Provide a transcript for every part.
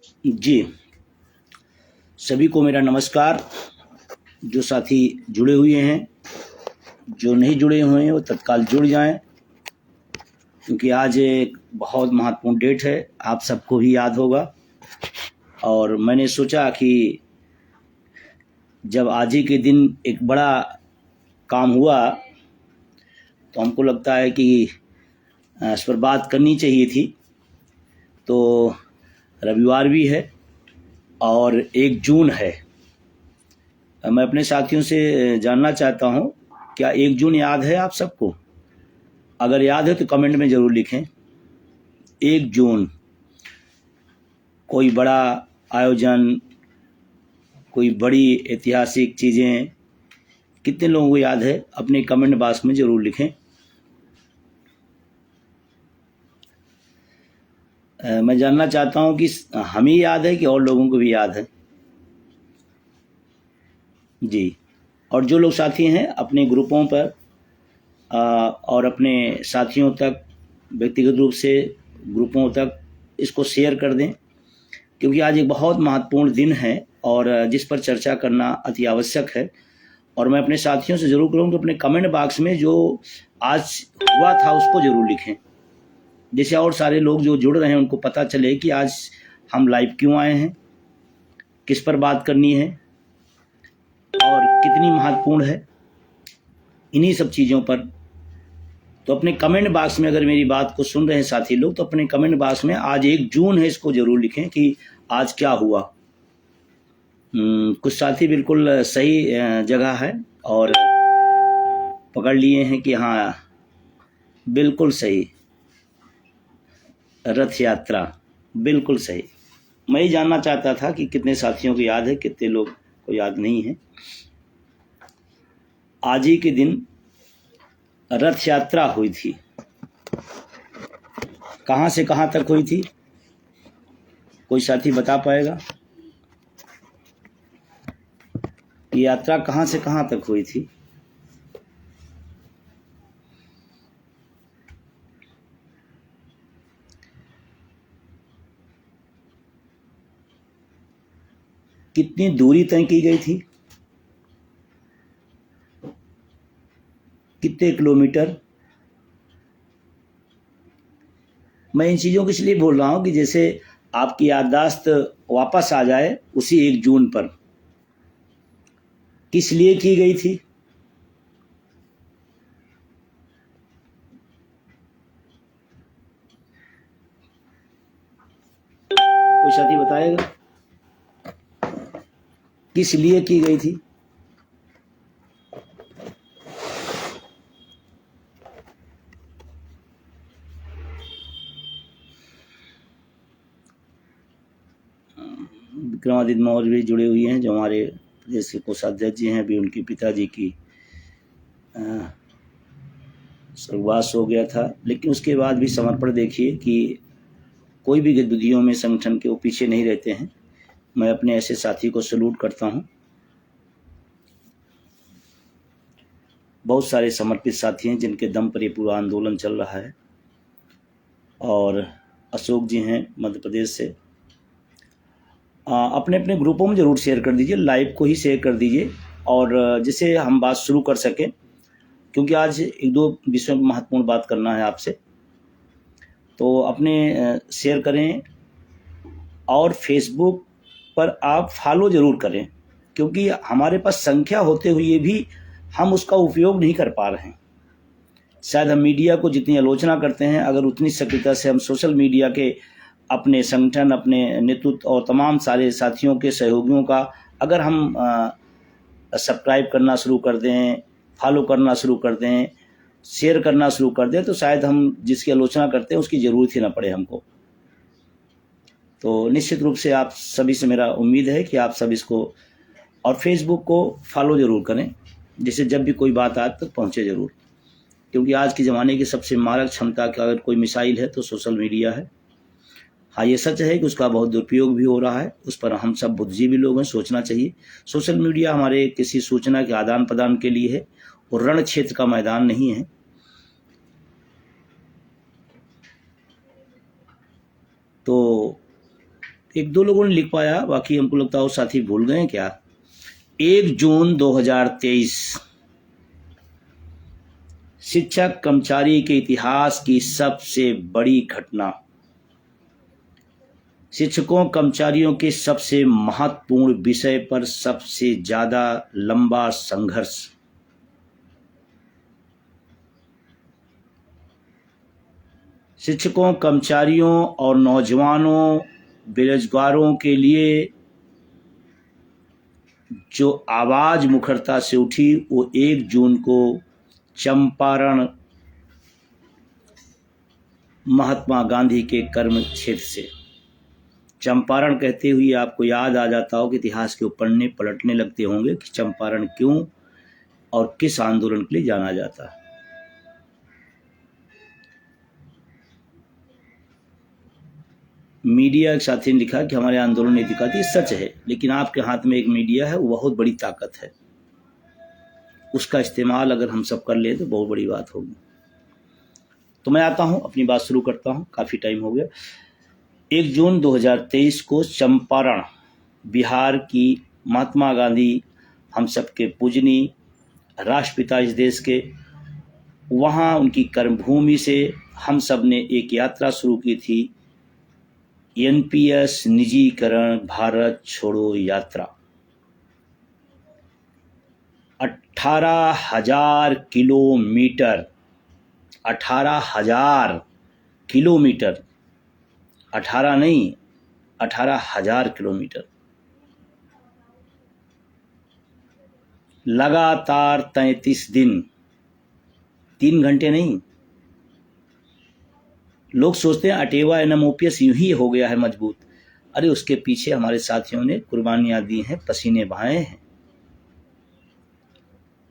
जी, सभी को मेरा नमस्कार। जो साथी जुड़े हुए हैं, जो नहीं जुड़े हुए हैं वो तत्काल जुड़ जाएं, क्योंकि आज एक बहुत महत्वपूर्ण डेट है, आप सबको भी याद होगा। और मैंने सोचा कि जब आज ही के दिन एक बड़ा काम हुआ तो हमको लगता है कि इस पर बात करनी चाहिए थी। तो रविवार भी है और 1 जून है। मैं अपने साथियों से जानना चाहता हूँ, क्या 1 जून याद है आप सबको? अगर याद है तो कमेंट में ज़रूर लिखें। 1 जून कोई बड़ा आयोजन, कोई बड़ी ऐतिहासिक चीज़ें कितने लोगों को याद है? अपने कमेंट बॉक्स में ज़रूर लिखें। मैं जानना चाहता हूँ कि हमें याद है कि और लोगों को भी याद है? जी। और जो लोग साथी हैं अपने ग्रुपों पर और अपने साथियों तक, व्यक्तिगत रूप से ग्रुपों तक इसको शेयर कर दें, क्योंकि आज एक बहुत महत्वपूर्ण दिन है और जिस पर चर्चा करना अति आवश्यक है। और मैं अपने साथियों से ज़रूर करूँ कि अपने कमेंट बॉक्स में जो आज हुआ था उसको ज़रूर लिखें, जैसे और सारे लोग जो जुड़ रहे हैं उनको पता चले कि आज हम लाइव क्यों आए हैं, किस पर बात करनी है और कितनी महत्वपूर्ण है, इन्हीं सब चीज़ों पर। तो अपने कमेंट बॉक्स में अगर मेरी बात को सुन रहे हैं साथी लोग, तो अपने कमेंट बॉक्स में आज 1 जून है इसको ज़रूर लिखें कि आज क्या हुआ। कुछ साथी बिल्कुल सही जगह है और पकड़ लिए हैं कि हाँ बिल्कुल सही, रथ यात्रा बिल्कुल सही। मैं ही जानना चाहता था कि कितने साथियों को याद है, कितने लोग को याद नहीं है। आज ही के दिन रथ यात्रा हुई थी। कहाँ से कहाँ तक हुई थी? कोई साथी बता पाएगा? ये यात्रा कहाँ से कहाँ तक हुई थी? कितनी दूरी तय की गई थी? कितने किलोमीटर? मैं इन चीज़ों को इसलिए बोल रहा हूँ कि जैसे आपकी याददाश्त वापस आ जाए उसी 1 जून पर। किस लिए की गई थी? कोई साथी बताएगा किस लिए की गई थी? विक्रमादित्य मौर्य भी जुड़े हुए हैं, जो हमारे प्रदेश के कोषाध्यक्ष जी हैं। अभी उनके पिताजी की स्वर्गवास हो गया था, लेकिन उसके बाद भी समर्पण देखिए कि कोई भी गतिविधियों में संगठन के वो पीछे नहीं रहते हैं। मैं अपने ऐसे साथी को सैल्यूट करता हूं। बहुत सारे समर्पित साथी हैं जिनके दम पर ये पूरा आंदोलन चल रहा है। और अशोक जी हैं मध्य प्रदेश से। अपने अपने ग्रुपों में ज़रूर शेयर कर दीजिए, लाइव को ही शेयर कर दीजिए, और जिससे हम बात शुरू कर सकें, क्योंकि आज 1-2 विषयों में महत्वपूर्ण बात करना है आपसे। तो अपने शेयर करें और फेसबुक पर आप फॉलो ज़रूर करें, क्योंकि हमारे पास संख्या होते हुए भी हम उसका उपयोग नहीं कर पा रहे हैं। शायद हम मीडिया को जितनी आलोचना करते हैं, अगर उतनी सक्रियता से हम सोशल मीडिया के अपने संगठन, अपने नेतृत्व और तमाम सारे साथियों के सहयोगियों का अगर हम सब्सक्राइब करना शुरू कर दें, फॉलो करना शुरू कर दें, शेयर करना शुरू कर दें, तो शायद हम जिसकी आलोचना करते हैं उसकी ज़रूरत ही ना पड़े हमको। तो निश्चित रूप से आप सभी से मेरा उम्मीद है कि आप सब इसको और फेसबुक को फॉलो ज़रूर करें, जिससे जब भी कोई बात आप तक पहुँचे ज़रूर, क्योंकि आज के ज़माने की सबसे मारक क्षमता का अगर कोई मिसाइल है तो सोशल मीडिया है। हाँ, ये सच है कि उसका बहुत दुरुपयोग भी हो रहा है, उस पर हम सब बुद्धिजीवी लोग हैं, सोचना चाहिए। सोशल मीडिया हमारे किसी सूचना के आदान प्रदान के लिए है और रण क्षेत्र का मैदान नहीं है। तो एक दो लोगों ने लिख पाया, बाकी हमको लगता है वो साथी भूल गए क्या। 1 जून 2023 शिक्षक कर्मचारी के इतिहास की सबसे बड़ी घटना। शिक्षकों कर्मचारियों के सबसे महत्वपूर्ण विषय पर सबसे ज्यादा लंबा संघर्ष। शिक्षकों कर्मचारियों और नौजवानों बेरोजगारों के लिए जो आवाज मुखरता से उठी वो 1 जून को चंपारण महात्मा गांधी के कर्म क्षेत्र से। चंपारण कहते हुए आपको याद आ जाता हो कि इतिहास के पन्ने पलटने लगते होंगे कि चंपारण क्यों और किस आंदोलन के लिए जाना जाता है। मीडिया एक साथी ने लिखा कि हमारे आंदोलन ने दिखाती, सच है, लेकिन आपके हाथ में एक मीडिया है, वो बहुत बड़ी ताकत है, उसका इस्तेमाल अगर हम सब कर ले तो बहुत बड़ी बात होगी। तो मैं आता हूं, अपनी बात शुरू करता हूं, काफी टाइम हो गया। 1 जून 2023 को चंपारण बिहार की महात्मा गांधी हम सबके पूजनीय राष्ट्रपिता इस देश के, वहां उनकी कर्मभूमि से हम सब ने एक यात्रा शुरू की थी, एनपीएस निजीकरण भारत छोड़ो यात्रा। 18,000 किलोमीटर, 18,000 किलोमीटर, 18 नहीं 18,000 किलोमीटर, लगातार 33 दिन, 3 घंटे नहीं। लोग सोचते हैं अटेवा एनएमओपीएस यूं ही हो गया है मजबूत, अरे उसके पीछे हमारे साथियों ने कुर्बानियां दी हैं, पसीने बहाए हैं।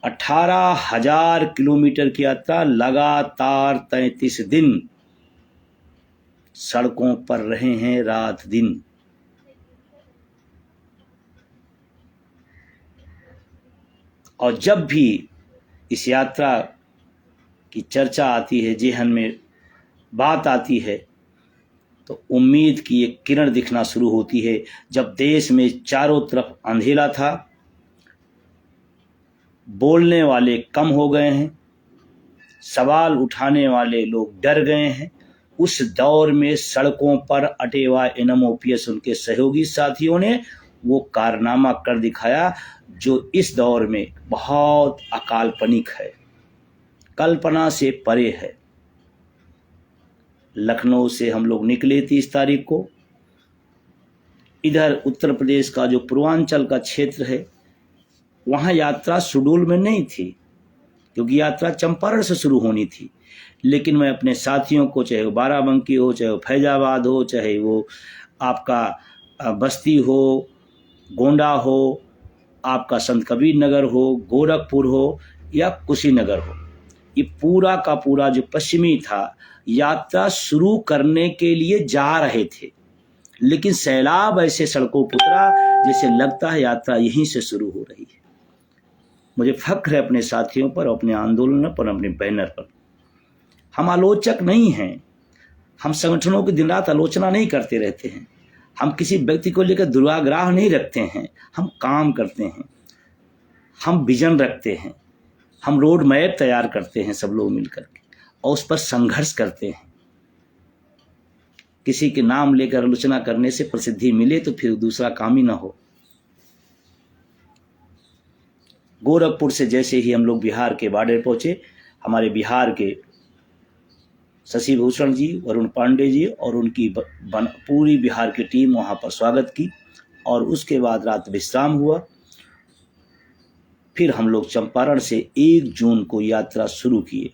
18,000 किलोमीटर की यात्रा, लगातार 33 दिन सड़कों पर रहे हैं रात दिन। और जब भी इस यात्रा की चर्चा आती है, जेहन में बात आती है, तो उम्मीद की एक किरण दिखना शुरू होती है। जब देश में चारों तरफ अंधेरा था, बोलने वाले कम हो गए हैं, सवाल उठाने वाले लोग डर गए हैं, उस दौर में सड़कों पर अटेवा एनएमओपीएस उनके सहयोगी साथियों ने वो कारनामा कर दिखाया जो इस दौर में बहुत अकाल्पनिक है, कल्पना से परे है। लखनऊ से हम लोग निकले 30 तारीख को। इधर उत्तर प्रदेश का जो पूर्वांचल का क्षेत्र है, वहाँ यात्रा शेड्यूल में नहीं थी, क्योंकि यात्रा चंपारण से शुरू होनी थी। लेकिन मैं अपने साथियों को, चाहे वो बाराबंकी हो, चाहे वो फैजाबाद हो, चाहे वो आपका बस्ती हो, गोंडा हो, आपका संत कबीर नगर हो, गोरखपुर हो या कुशीनगर हो, ये पूरा का पूरा जो पश्चिमी था, यात्रा शुरू करने के लिए जा रहे थे, लेकिन सैलाब ऐसे सड़कों पर उतरा जैसे लगता है यात्रा यहीं से शुरू हो रही है। मुझे फख्र है अपने साथियों पर, अपने आंदोलन पर, अपने बैनर पर। हम आलोचक नहीं हैं, हम संगठनों की दिन रात आलोचना नहीं करते रहते हैं, हम किसी व्यक्ति को लेकर दुराग्रह नहीं रखते हैं, हम काम करते हैं, हम विजन रखते हैं, हम रोड मैप तैयार करते हैं सब लोग मिलकर के, और उस पर संघर्ष करते हैं। किसी के नाम लेकर आलोचना करने से प्रसिद्धि मिले तो फिर दूसरा काम ही ना हो। गोरखपुर से जैसे ही हम लोग बिहार के बॉर्डर पहुंचे, हमारे बिहार के शशि भूषण जी, वरुण पांडे जी और उनकी पूरी बिहार की टीम वहां पर स्वागत की, और उसके बाद रात विश्राम हुआ। फिर हम लोग चंपारण से 1 जून को यात्रा शुरू किए।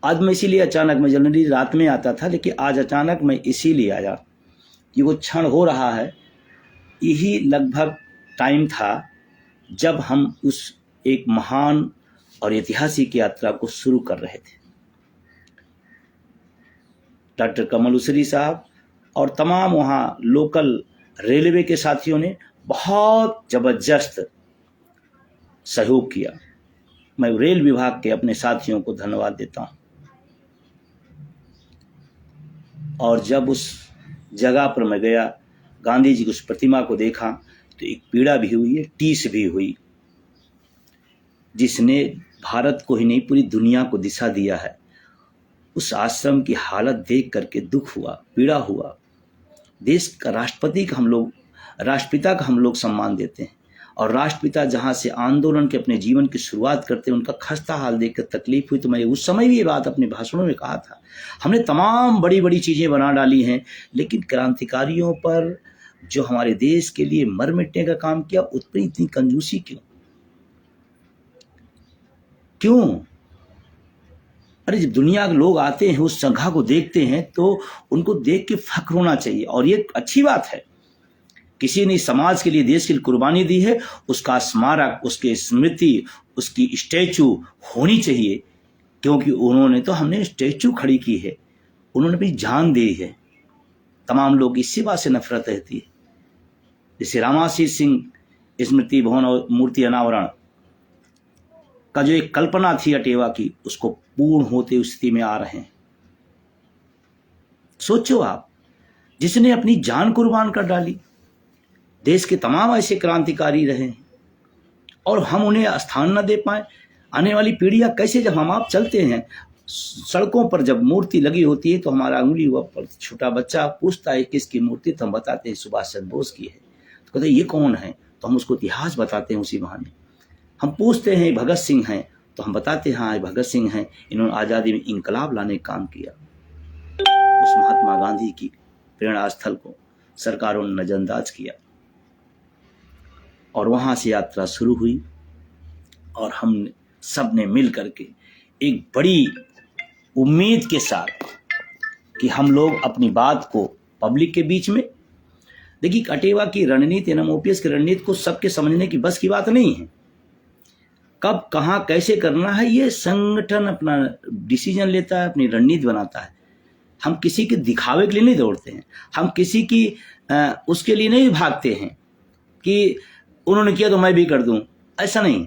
आज मैं इसीलिए अचानक, मैं जनरली रात में आता था, लेकिन आज अचानक मैं इसीलिए आया कि वो क्षण हो रहा है, यही लगभग टाइम था जब हम उस एक महान और ऐतिहासिक यात्रा को शुरू कर रहे थे। डॉक्टर कमल उसरी साहब और तमाम वहाँ लोकल रेलवे के साथियों ने बहुत जबरदस्त सहयोग किया। मैं रेल विभाग के अपने साथियों को धन्यवाद देता हूँ। और जब उस जगह पर मैं गया, गांधी जी की उस प्रतिमा को देखा तो एक पीड़ा भी हुई है, टीस भी हुई, जिसने भारत को ही नहीं पूरी दुनिया को दिशा दिया है। उस आश्रम की हालत देख करके दुख हुआ, पीड़ा हुआ। देश का राष्ट्रपति का हम लोग, राष्ट्रपिता का हम लोग सम्मान देते हैं, और राष्ट्रपिता जहाँ से आंदोलन के अपने जीवन की शुरुआत करते हैं, उनका खस्ता हाल देखकर तकलीफ हुई। तो मैं उस समय भी ये बात अपने भाषणों में कहा था, हमने तमाम बड़ी बड़ी चीज़ें बना डाली हैं, लेकिन क्रांतिकारियों पर जो हमारे देश के लिए मर मिटने का काम किया, उस पर इतनी कंजूसी क्यों? अरे जब दुनिया के लोग आते हैं, उस संघा को देखते हैं, तो उनको देख के फख्र होना चाहिए। और ये अच्छी बात है, किसी ने समाज के लिए, देश के लिए कुर्बानी दी है, उसका स्मारक, उसकी स्मृति, उसकी स्टैचू होनी चाहिए, क्योंकि उन्होंने तो, हमने स्टैचू खड़ी की है, उन्होंने भी जान दी है। तमाम लोग इसी बात से नफरत रहती है। जैसे रामाशीष सिंह स्मृति भवन और मूर्ति अनावरण का जो एक कल्पना थी अटेवा की, उसको पूर्ण होते उस स्थिति में आ रहे हैं। सोचो आप, जिसने अपनी जान कुर्बान कर डाली, देश के तमाम ऐसे क्रांतिकारी रहे हैं, और हम उन्हें स्थान न दे पाए। आने वाली पीढ़ियां कैसे, जब हम आप चलते हैं सड़कों पर, जब मूर्ति लगी होती है तो हमारा उंगली हुआ पर छोटा बच्चा पूछता है किसकी मूर्ति, तो हम बताते हैं सुभाष चंद्र बोस की है। तो कहते हैं ये कौन है, तो हम उसको इतिहास बताते हैं उसी बहाने। हम पूछते हैं भगत सिंह हैं, तो हम बताते हैं हाँ भगत सिंह हैं, इन्होंने आज़ादी में इंकलाब लाने का काम किया। उस महात्मा गांधी की प्रेरणा स्थल को सरकारों ने नजरअंदाज किया, और वहाँ से यात्रा शुरू हुई, और हम सब ने मिल करके एक बड़ी उम्मीद के साथ कि हम लोग अपनी बात को पब्लिक के बीच में, देखिए अटेवा की रणनीति, एनएमओपीएस की रणनीति को सबके समझने की बस की बात नहीं है। कब कहाँ कैसे करना है, ये संगठन अपना डिसीजन लेता है, अपनी रणनीति बनाता है। हम किसी के दिखावे के लिए नहीं दौड़ते हैं, हम किसी की उसके लिए नहीं भागते हैं कि उन्होंने किया तो मैं भी कर दूं, ऐसा नहीं।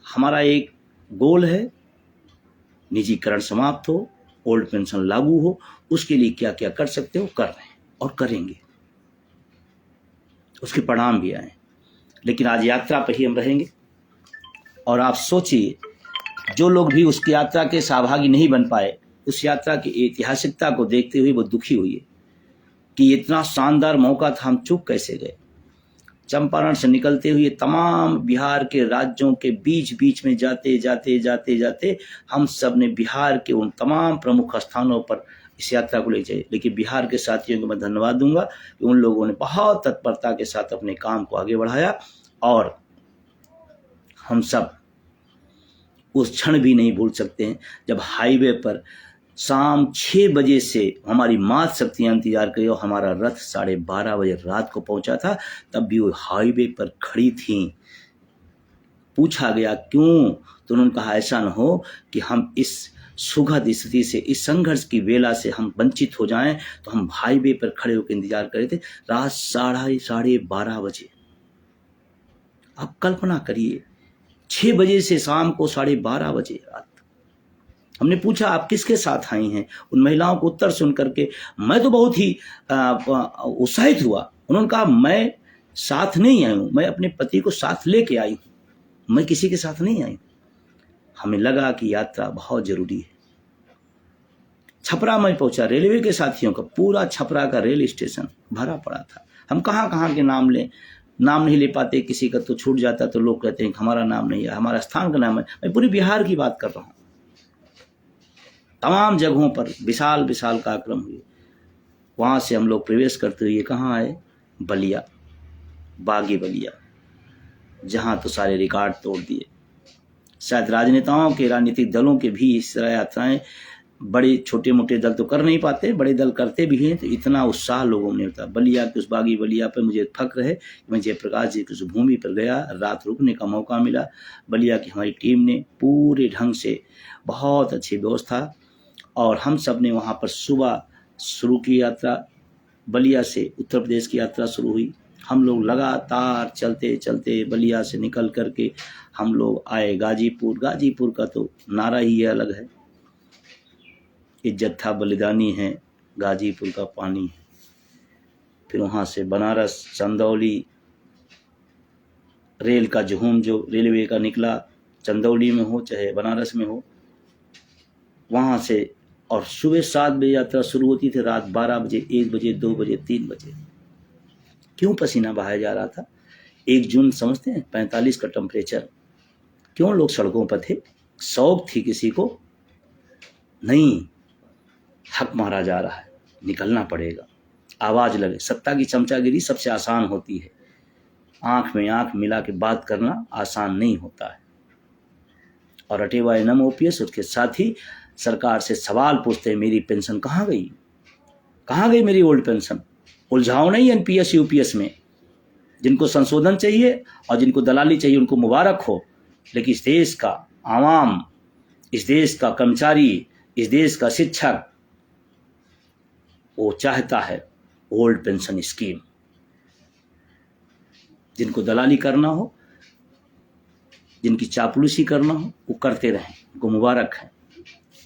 हमारा एक गोल है, निजीकरण समाप्त हो, ओल्ड पेंशन लागू हो, उसके लिए क्या क्या कर सकते हो कर रहे हैं और करेंगे, उसके परिणाम भी आए। लेकिन आज यात्रा पर ही हम रहेंगे, और आप सोचिए, जो लोग भी उस यात्रा के सहभागी नहीं बन पाए, उस यात्रा की ऐतिहासिकता को देखते हुए वो दुखी हुई है कि इतना शानदार मौका था, हम चूक कैसे गए। चंपारण से निकलते हुए तमाम बिहार के राज्यों के बीच बीच में जाते जाते जाते जाते हम सब ने बिहार के उन तमाम प्रमुख स्थानों पर इस यात्रा को ले जाए। लेकिन बिहार के साथियों को मैं धन्यवाद दूंगा कि उन लोगों ने बहुत तत्परता के साथ अपने काम को आगे बढ़ाया, और हम सब उस क्षण भी नहीं भूल सकते हैं जब हाईवे पर शाम 6 बजे से हमारी मात शक्तियाँ इंतजार करी और हमारा रथ 12:30 बजे रात को पहुंचा था, तब भी वो हाईवे पर खड़ी थी। पूछा गया क्यों, तो उन्होंने कहा ऐसा न हो कि हम इस सुखद स्थिति से, इस संघर्ष की वेला से हम वंचित हो जाएं, तो हम हाईवे पर खड़े होकर इंतजार कर रहे थे रात 12:30 बजे। आप कल्पना करिए, 6 बजे से शाम को 12:30 बजे रात। हमने पूछा आप किसके साथ आई हैं, उन महिलाओं को उत्तर सुन करके मैं तो बहुत ही उत्साहित हुआ। उन्होंने कहा मैं साथ नहीं आई हूँ, मैं अपने पति को साथ लेके आई हूँ, मैं किसी के साथ नहीं आई हूँ। हमें लगा कि यात्रा बहुत जरूरी है। छपरा में पहुंचा, रेलवे के साथियों का पूरा छपरा का रेल स्टेशन भरा पड़ा था। हम कहाँ कहाँ के नाम लें, नाम नहीं ले पाते, किसी का तो छूट जाता तो लोग कहते हैं कि हमारा नाम नहीं है, हमारा स्थान का नाम है। मैं पूरी बिहार की बात कर रहा हूँ। तमाम जगहों पर विशाल विशाल कार्यक्रम हुए। वहाँ से हम लोग प्रवेश करते हुए कहाँ आए, बलिया, बागी बलिया, जहाँ तो सारे रिकॉर्ड तोड़ दिए। शायद राजनेताओं के, राजनीतिक दलों के भी इस तरह यात्राएं, बड़े छोटे मोटे दल तो कर नहीं पाते, बड़े दल करते भी हैं, तो इतना उत्साह लोगों में होता। बलिया के उस बागी बलिया पर मुझे फक्र है कि मैं जयप्रकाश जी की उस भूमि पर गया, रात रुकने का मौका मिला। बलिया की हमारी टीम ने पूरे ढंग से बहुत अच्छी व्यवस्था, और हम सब ने वहाँ पर सुबह शुरू की यात्रा। बलिया से उत्तर प्रदेश की यात्रा शुरू हुई। हम लोग लगातार चलते चलते बलिया से निकल करके हम लोग आए गाजीपुर। गाजीपुर का तो नारा ही अलग है, इज्जत था बलिदानी है, गाजीपुर का पानी है। फिर वहाँ से बनारस, चंदौली, रेल का जुहूम जो रेलवे का निकला, चंदौली में हो चाहे बनारस में हो, वहाँ से, और सुबह 7 बजे यात्रा शुरू होती थी, रात 12 बजे, 1 बजे, 2 बजे, 3 बजे। क्यों पसीना बहाया जा रहा था? 1 जून समझते हैं, 45 का टेम्परेचर। क्यों लोग सड़कों पर थे? शौक थी किसी को? नहीं, हक मारा जा रहा है, निकलना पड़ेगा, आवाज लगे। सत्ता की चमचागिरी सबसे आसान होती है, आंख में आंख मिला के बात करना आसान नहीं होता है। और अटेवा एनम ओपीएस उसके साथी सरकार से सवाल पूछते हैं, मेरी पेंशन कहाँ गई? कहाँ गई मेरी ओल्ड पेंशन? उलझाओ नहीं एनपीएस यूपीएस में। जिनको संशोधन चाहिए और जिनको दलाली चाहिए उनको मुबारक हो, लेकिन इस देश का आवाम, इस देश का कर्मचारी, इस देश का शिक्षक, वो चाहता है ओल्ड पेंशन स्कीम। जिनको दलाली करना हो, जिनकी चापलूसी करना हो, वो करते रहें, उनको मुबारक है।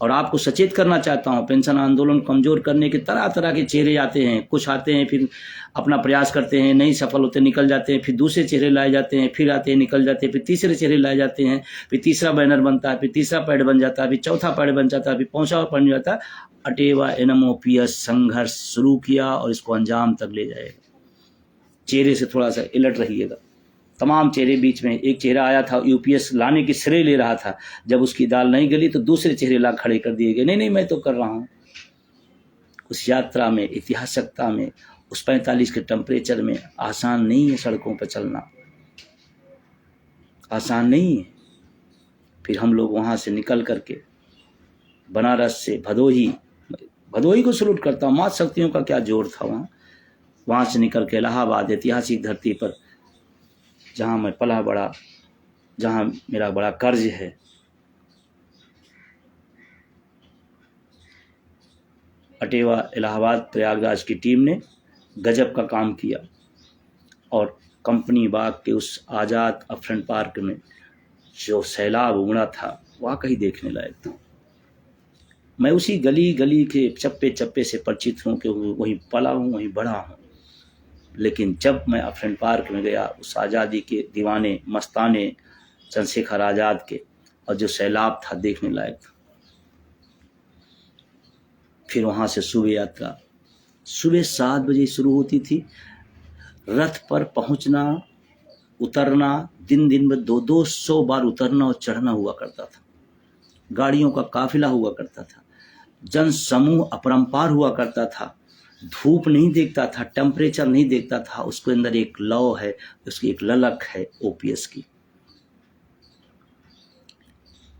और आपको सचेत करना चाहता हूँ, पेंशन आंदोलन कमजोर करने के तरह तरह के चेहरे आते हैं। कुछ आते हैं, फिर अपना प्रयास करते हैं, नहीं सफल होते, निकल जाते हैं, फिर दूसरे चेहरे लाए जाते हैं, फिर आते हैं, निकल जाते हैं, फिर तीसरे चेहरे लाए जाते हैं, फिर तीसरा बैनर बनता है, फिर तीसरा पैड बन जाता है, फिर चौथा पैड बन जाता है, फिर पांचवा बन जाता है। अटेवा एनम ओपीएस संघर्ष शुरू किया और इसको अंजाम तक ले जाएगा। चेहरे से थोड़ा सा अलर्ट रहिएगा। तमाम चेहरे बीच में एक चेहरा आया था, यूपीएस लाने की श्रेय ले रहा था, जब उसकी दाल नहीं गली तो दूसरे चेहरे ला खड़े कर दिए गए, नहीं नहीं मैं तो कर रहा हूँ। उस यात्रा में, ऐतिहासिकता में, उस 45 के टेम्परेचर में आसान नहीं है सड़कों पर चलना, आसान नहीं है। फिर हम लोग वहाँ से निकल करके बनारस से भदोही को सलूट करता हूँ, मात शक्तियों का क्या जोर था वहाँ से निकल के इलाहाबाद, ऐतिहासिक धरती पर जहाँ मैं पला बड़ा, जहाँ मेरा बड़ा कर्ज है, अटेवा इलाहाबाद प्रयागराज की टीम ने गजब का काम किया और कंपनी बाग के उस आज़ाद अफरन पार्क में जो सैलाब उमड़ा था वाकई देखने लायक था। मैं उसी गली गली के चप्पे चप्पे से परिचित हूँ कि वहीं पला हूँ, वहीं बड़ा हूँ। लेकिन जब मैं अफरन पार्क में गया, उस आज़ादी के दीवाने मस्ताने चंद्रशेखर आज़ाद के, और जो सैलाब था देखने लायक था। फिर वहाँ से सुबह यात्रा सुबह 7 बजे शुरू होती थी। रथ पर पहुँचना उतरना, दिन दिन में 200 बार उतरना और चढ़ना हुआ करता था। गाड़ियों का काफिला हुआ करता था, जन समूह अपरंपार हुआ करता था। धूप नहीं देखता था, टेम्परेचर नहीं देखता था, उसके अंदर एक लौ है, उसकी एक ललक है ओपीएस की।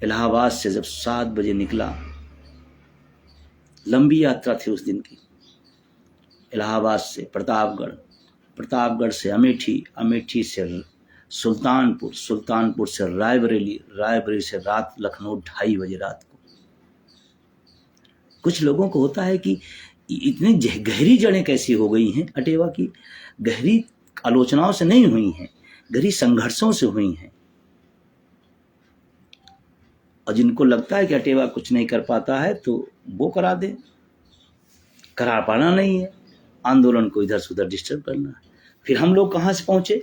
इलाहाबाद से जब 7 बजे निकला, लंबी यात्रा थी उस दिन की। इलाहाबाद से प्रतापगढ़, प्रतापगढ़ से अमेठी, अमेठी से सुल्तानपुर, सुल्तानपुर से रायबरेली, रायबरेली से रात लखनऊ 2:30 बजे रात को। कुछ लोगों को होता है कि इतनी गहरी जड़ें कैसी हो गई हैं अटेवा की। गहरी आलोचनाओं से नहीं हुई हैं, गहरी संघर्षों से हुई हैं। और जिनको लगता है कि अटेवा कुछ नहीं कर पाता है तो वो करा दे, करा पाना नहीं है, आंदोलन को इधर से उधर डिस्टर्ब करना है। फिर हम लोग कहाँ से पहुंचे?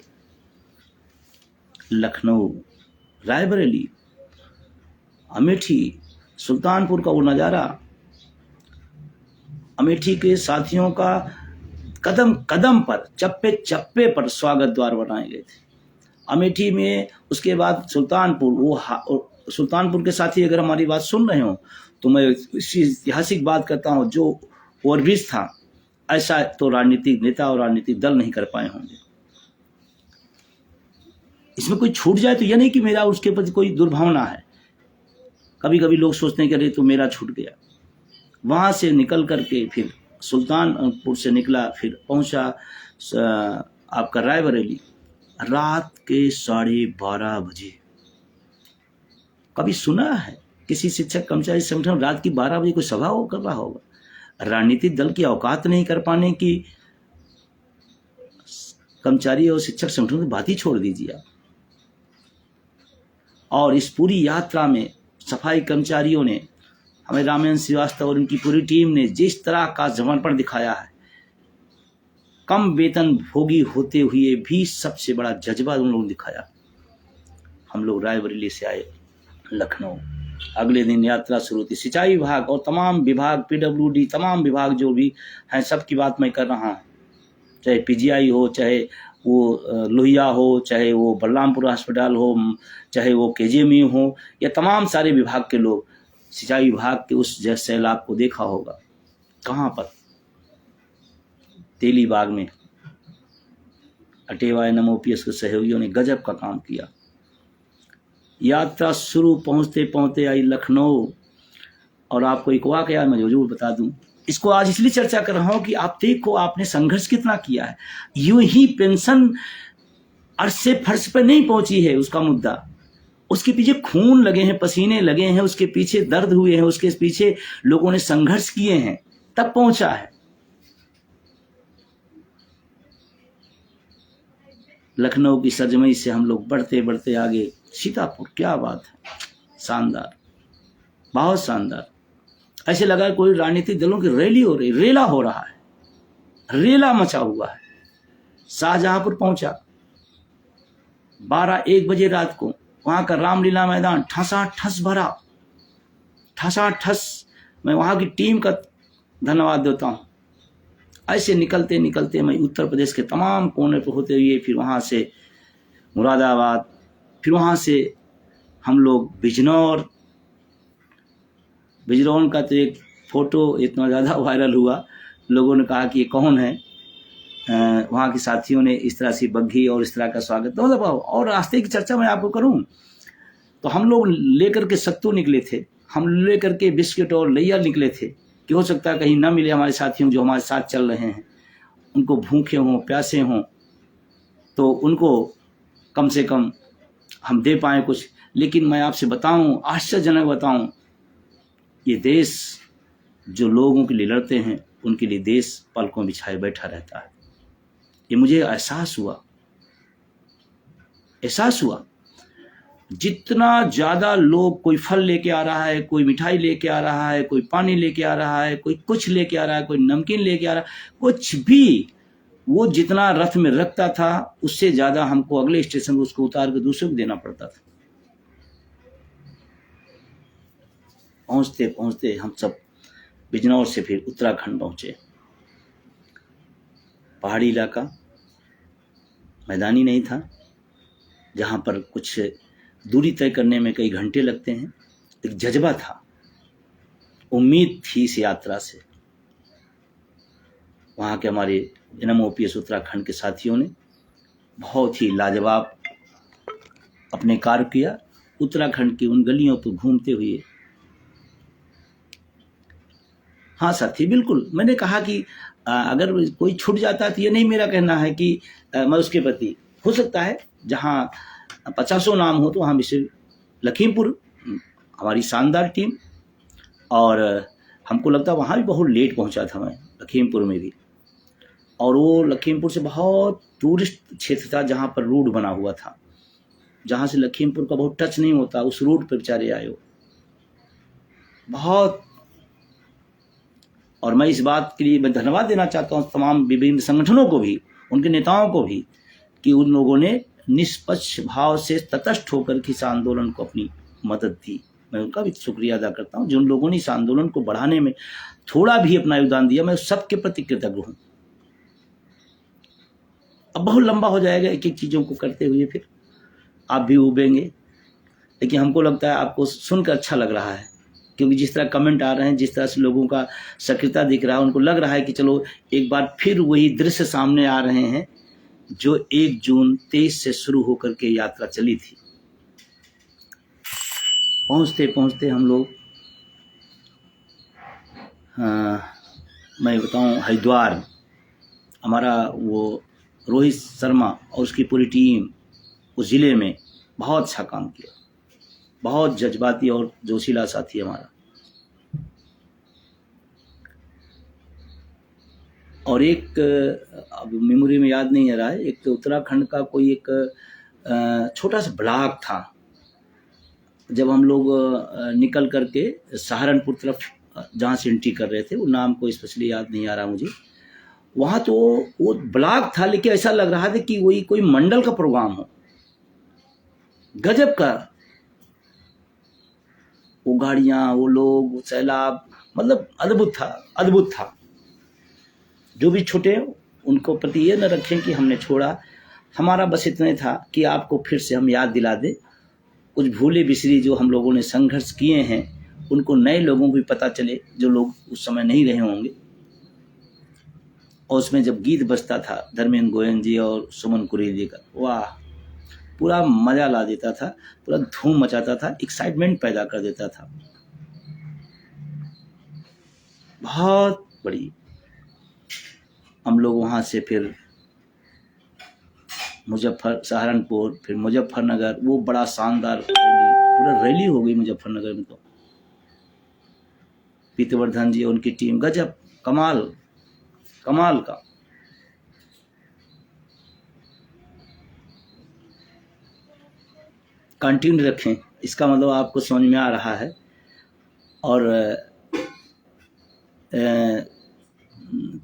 लखनऊ, रायबरेली, अमेठी, सुल्तानपुर का वो नज़ारा, अमेठी के साथियों का कदम कदम पर, चप्पे चप्पे पर स्वागत द्वार बनाए गए थे। अमेठी में उसके बाद सुल्तानपुर, वो सुल्तानपुर के साथी अगर हमारी बात सुन रहे हो तो मैं इसी ऐतिहासिक बात करता हूँ, जो ओवरब्रिज था ऐसा तो राजनीतिक नेता और राजनीतिक दल नहीं कर पाए होंगे। इसमें कोई छूट जाए तो यह नहीं कि मेरा उसके प्रति कोई दुर्भावना है। कभी कभी लोग सोचते हैं कि अरे तो मेरा छूट गया। वहाँ से निकल करके फिर सुल्तानपुर से निकला, फिर पहुँचा आपका रायबरेली रात के 12:30 बजे। कभी सुना है किसी शिक्षक कर्मचारी संगठन रात की 12 बजे कोई सभा हो कर रहा होगा? राजनीतिक दल की औकात नहीं कर पाने की कर्मचारी और शिक्षक संगठनों की बात ही छोड़ दीजिए आप। और इस पूरी यात्रा में सफाई कर्मचारियों ने, हमें रामेंद्र श्रीवास्तव और उनकी पूरी टीम ने जिस तरह का समर्पण दिखाया है, कम वेतन भोगी होते हुए भी सबसे बड़ा जज्बा उन लोगों ने दिखाया। हम लोग रायबरेली से आए लखनऊ, अगले दिन यात्रा शुरू थी। सिंचाई विभाग और तमाम विभाग, PWD, तमाम विभाग जो भी हैं, सबकी बात मैं कर रहा हूँ, चाहे PGI हो, चाहे वो लोहिया हो, चाहे वो बलरामपुर अस्पताल हो, चाहे वो KGMU हो, या तमाम सारे विभाग के लोग। सिंचाई विभाग के उस सैलाब को देखा होगा, कहाँ पर, तेलीबाग में अटेवा एनएम OPS के सहयोगियों ने गजब का काम किया। यात्रा शुरू पहुंचते पहुंचते आई लखनऊ, और आपको एक वाकया मैं जरूर बता दूं। इसको आज इसलिए चर्चा कर रहा हूं कि आप देखो आपने संघर्ष कितना किया है। यूं ही पेंशन अर्श से फर्श पर नहीं पहुंची है उसका मुद्दा, उसके पीछे खून लगे हैं, पसीने लगे हैं, उसके पीछे दर्द हुए हैं, उसके पीछे लोगों ने संघर्ष किए हैं, तब पहुंचा है। लखनऊ की सरजमी से हम लोग बढ़ते बढ़ते आगे सीतापुर, क्या बात है, शानदार, बहुत शानदार। ऐसे लगा कोई राजनीतिक दलों की रैली हो रही, रेला हो रहा है, रेला मचा हुआ है। शाहजहांपुर पहुंचा 12-1 बजे रात को, वहां का रामलीला मैदान ठसाठस भरा, ठसाठस। मैं वहां की टीम का धन्यवाद देता हूं। ऐसे निकलते निकलते मैं उत्तर प्रदेश के तमाम कोने पर होते हुए, फिर वहां से मुरादाबाद, फिर वहां से हम लोग बिजनौर का तो एक फोटो इतना ज़्यादा वायरल हुआ, लोगों ने कहा कि ये कौन है। वहाँ के साथियों ने इस तरह से बग्घी और इस तरह का स्वागत, तो मतलब, और रास्ते की चर्चा मैं आपको करूं तो हम लोग लेकर के सत्तू निकले थे, हम लेकर के बिस्किट और लैया निकले थे कि हो सकता है कहीं ना मिले हमारे साथियों जो हमारे साथ चल रहे हैं, उनको भूखे हों, प्यासे हों, तो उनको कम से कम हम दे पाएँ कुछ। लेकिन मैं आपसे बताऊं, आश्चर्यजनक बताऊं, ये देश जो लोगों के लिए लड़ते हैं उनके लिए देश पलकों बिछाए बैठा रहता है। ये मुझे एहसास हुआ। जितना ज्यादा लोग, कोई फल लेके आ रहा है, कोई मिठाई लेके आ रहा है, कोई पानी लेके आ रहा है, कोई कुछ लेके आ रहा है, कोई नमकीन लेके आ रहा है, कुछ भी, वो जितना रथ में रखता था उससे ज्यादा हमको अगले स्टेशन पर उसको उतार के दूसरे को देना पड़ता था। पहुंचते पहुंचते हम सब बिजनौर से फिर उत्तराखंड पहुंचे। पहाड़ी इलाका, मैदानी नहीं था, जहां पर कुछ दूरी तय करने में कई घंटे लगते हैं। एक जज्बा था, उम्मीद थी इस यात्रा से। वहां के हमारे एनएम OPS उत्तराखंड के साथियों ने बहुत ही लाजवाब अपने कार्य किया। उत्तराखंड की उन गलियों पर घूमते हुए, हाँ साथी, बिल्कुल मैंने कहा कि अगर कोई छूट जाता तो ये नहीं मेरा कहना है कि मैं उसके प्रति, हो सकता है जहाँ 50 नाम हो तो वहाँ विषय लखीमपुर, हमारी शानदार टीम, और हमको लगता है वहाँ भी बहुत लेट पहुँचा था मैं, लखीमपुर में भी। और वो लखीमपुर से बहुत टूरिस्ट क्षेत्र था जहाँ पर रोड बना हुआ था, जहाँ से लखीमपुर का बहुत टच नहीं होता, उस रोड पर बेचारे आए हो बहुत। और मैं इस बात के लिए मैं धन्यवाद देना चाहता हूँ तमाम विभिन्न संगठनों को भी, उनके नेताओं को भी, कि उन लोगों ने निष्पक्ष भाव से तटस्थ होकर के इस आंदोलन को अपनी मदद दी। मैं उनका भी शुक्रिया अदा करता हूँ, जिन लोगों ने इस आंदोलन को बढ़ाने में थोड़ा भी अपना योगदान दिया, मैं सबके प्रति कृतज्ञ हूँ। अब बहुत लंबा हो जाएगा एक एक चीज़ों को करते हुए, फिर आप भी उबेंगे, लेकिन हमको लगता है आपको सुनकर अच्छा लग रहा है, क्योंकि जिस तरह कमेंट आ रहे हैं, जिस तरह से लोगों का सक्रियता दिख रहा है, उनको लग रहा है कि चलो एक बार फिर वही दृश्य सामने आ रहे हैं जो 1 जून 23 से शुरू होकर के यात्रा चली थी। पहुंचते पहुंचते हम लोग, मैं बताऊं, हरिद्वार, हमारा वो रोहित शर्मा और उसकी पूरी टीम उस ज़िले में बहुत अच्छा काम किया, बहुत जज्बाती और जोशीला साथी हमारा। और एक, अब मेमोरी में याद नहीं आ रहा है, एक तो उत्तराखंड का कोई एक छोटा सा ब्लॉक था, जब हम लोग निकल करके सहारनपुर तरफ जहाँ से एंट्री कर रहे थे, वो नाम को स्पेशली याद नहीं आ रहा मुझे, वहाँ तो वो ब्लॉक था, लेकिन ऐसा लग रहा था कि वही कोई मंडल का प्रोग्राम हो, गजब का। वो गाड़ियाँ, वो लोग, वो सैलाब, मतलब अद्भुत था, अद्भुत था। जो भी छूटे उनको प्रति ये न रखें कि हमने छोड़ा, हमारा बस इतने था कि आपको फिर से हम याद दिला दें कुछ भूले बिसरी जो हम लोगों ने संघर्ष किए हैं, उनको नए लोगों को भी पता चले जो लोग उस समय नहीं रहे होंगे। और उसमें जब गीत बजता था धर्मेंद्र गोयन जी और सुमन कुरेल जी का, वाह, पूरा मजा ला देता था, पूरा धूम मचाता था, एक्साइटमेंट पैदा कर देता था। बहुत बड़ी। हम लोग वहाँ से फिर सहारनपुर, फिर मुजफ्फरनगर, वो बड़ा शानदार रैली, पूरा रैली हो गई मुजफ्फरनगर में। तो पीतवर्धन जी, उनकी टीम, गजब, कमाल कमाल का। कंटिन्यू रखें, इसका मतलब आपको समझ में आ रहा है। और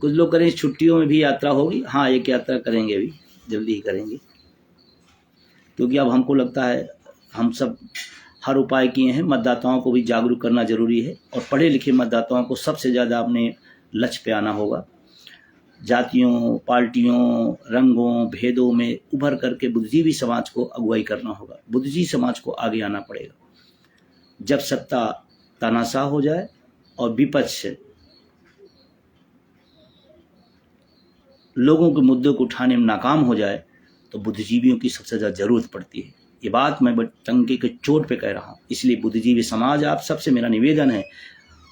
कुछ लोग करें छुट्टियों में भी यात्रा होगी। हाँ, एक यात्रा करेंगे, अभी जल्दी ही करेंगे, क्योंकि अब हमको लगता है हम सब हर उपाय किए हैं। मतदाताओं को भी जागरूक करना जरूरी है, और पढ़े लिखे मतदाताओं को सबसे ज़्यादा अपने लक्ष्य पे आना होगा। जातियों, पार्टियों, रंगों, भेदों में उभर करके बुद्धिजीवी समाज को अगुवाई करना होगा। बुद्धिजीवी समाज को आगे आना पड़ेगा। जब सत्ता तानाशाह हो जाए और विपक्ष लोगों के मुद्दों को उठाने में नाकाम हो जाए, तो बुद्धिजीवियों की सबसे ज़्यादा जरूरत पड़ती है। ये बात मैं टंके के चोट पे कह रहा हूँ। इसलिए बुद्धिजीवी समाज, आप सबसे मेरा निवेदन है,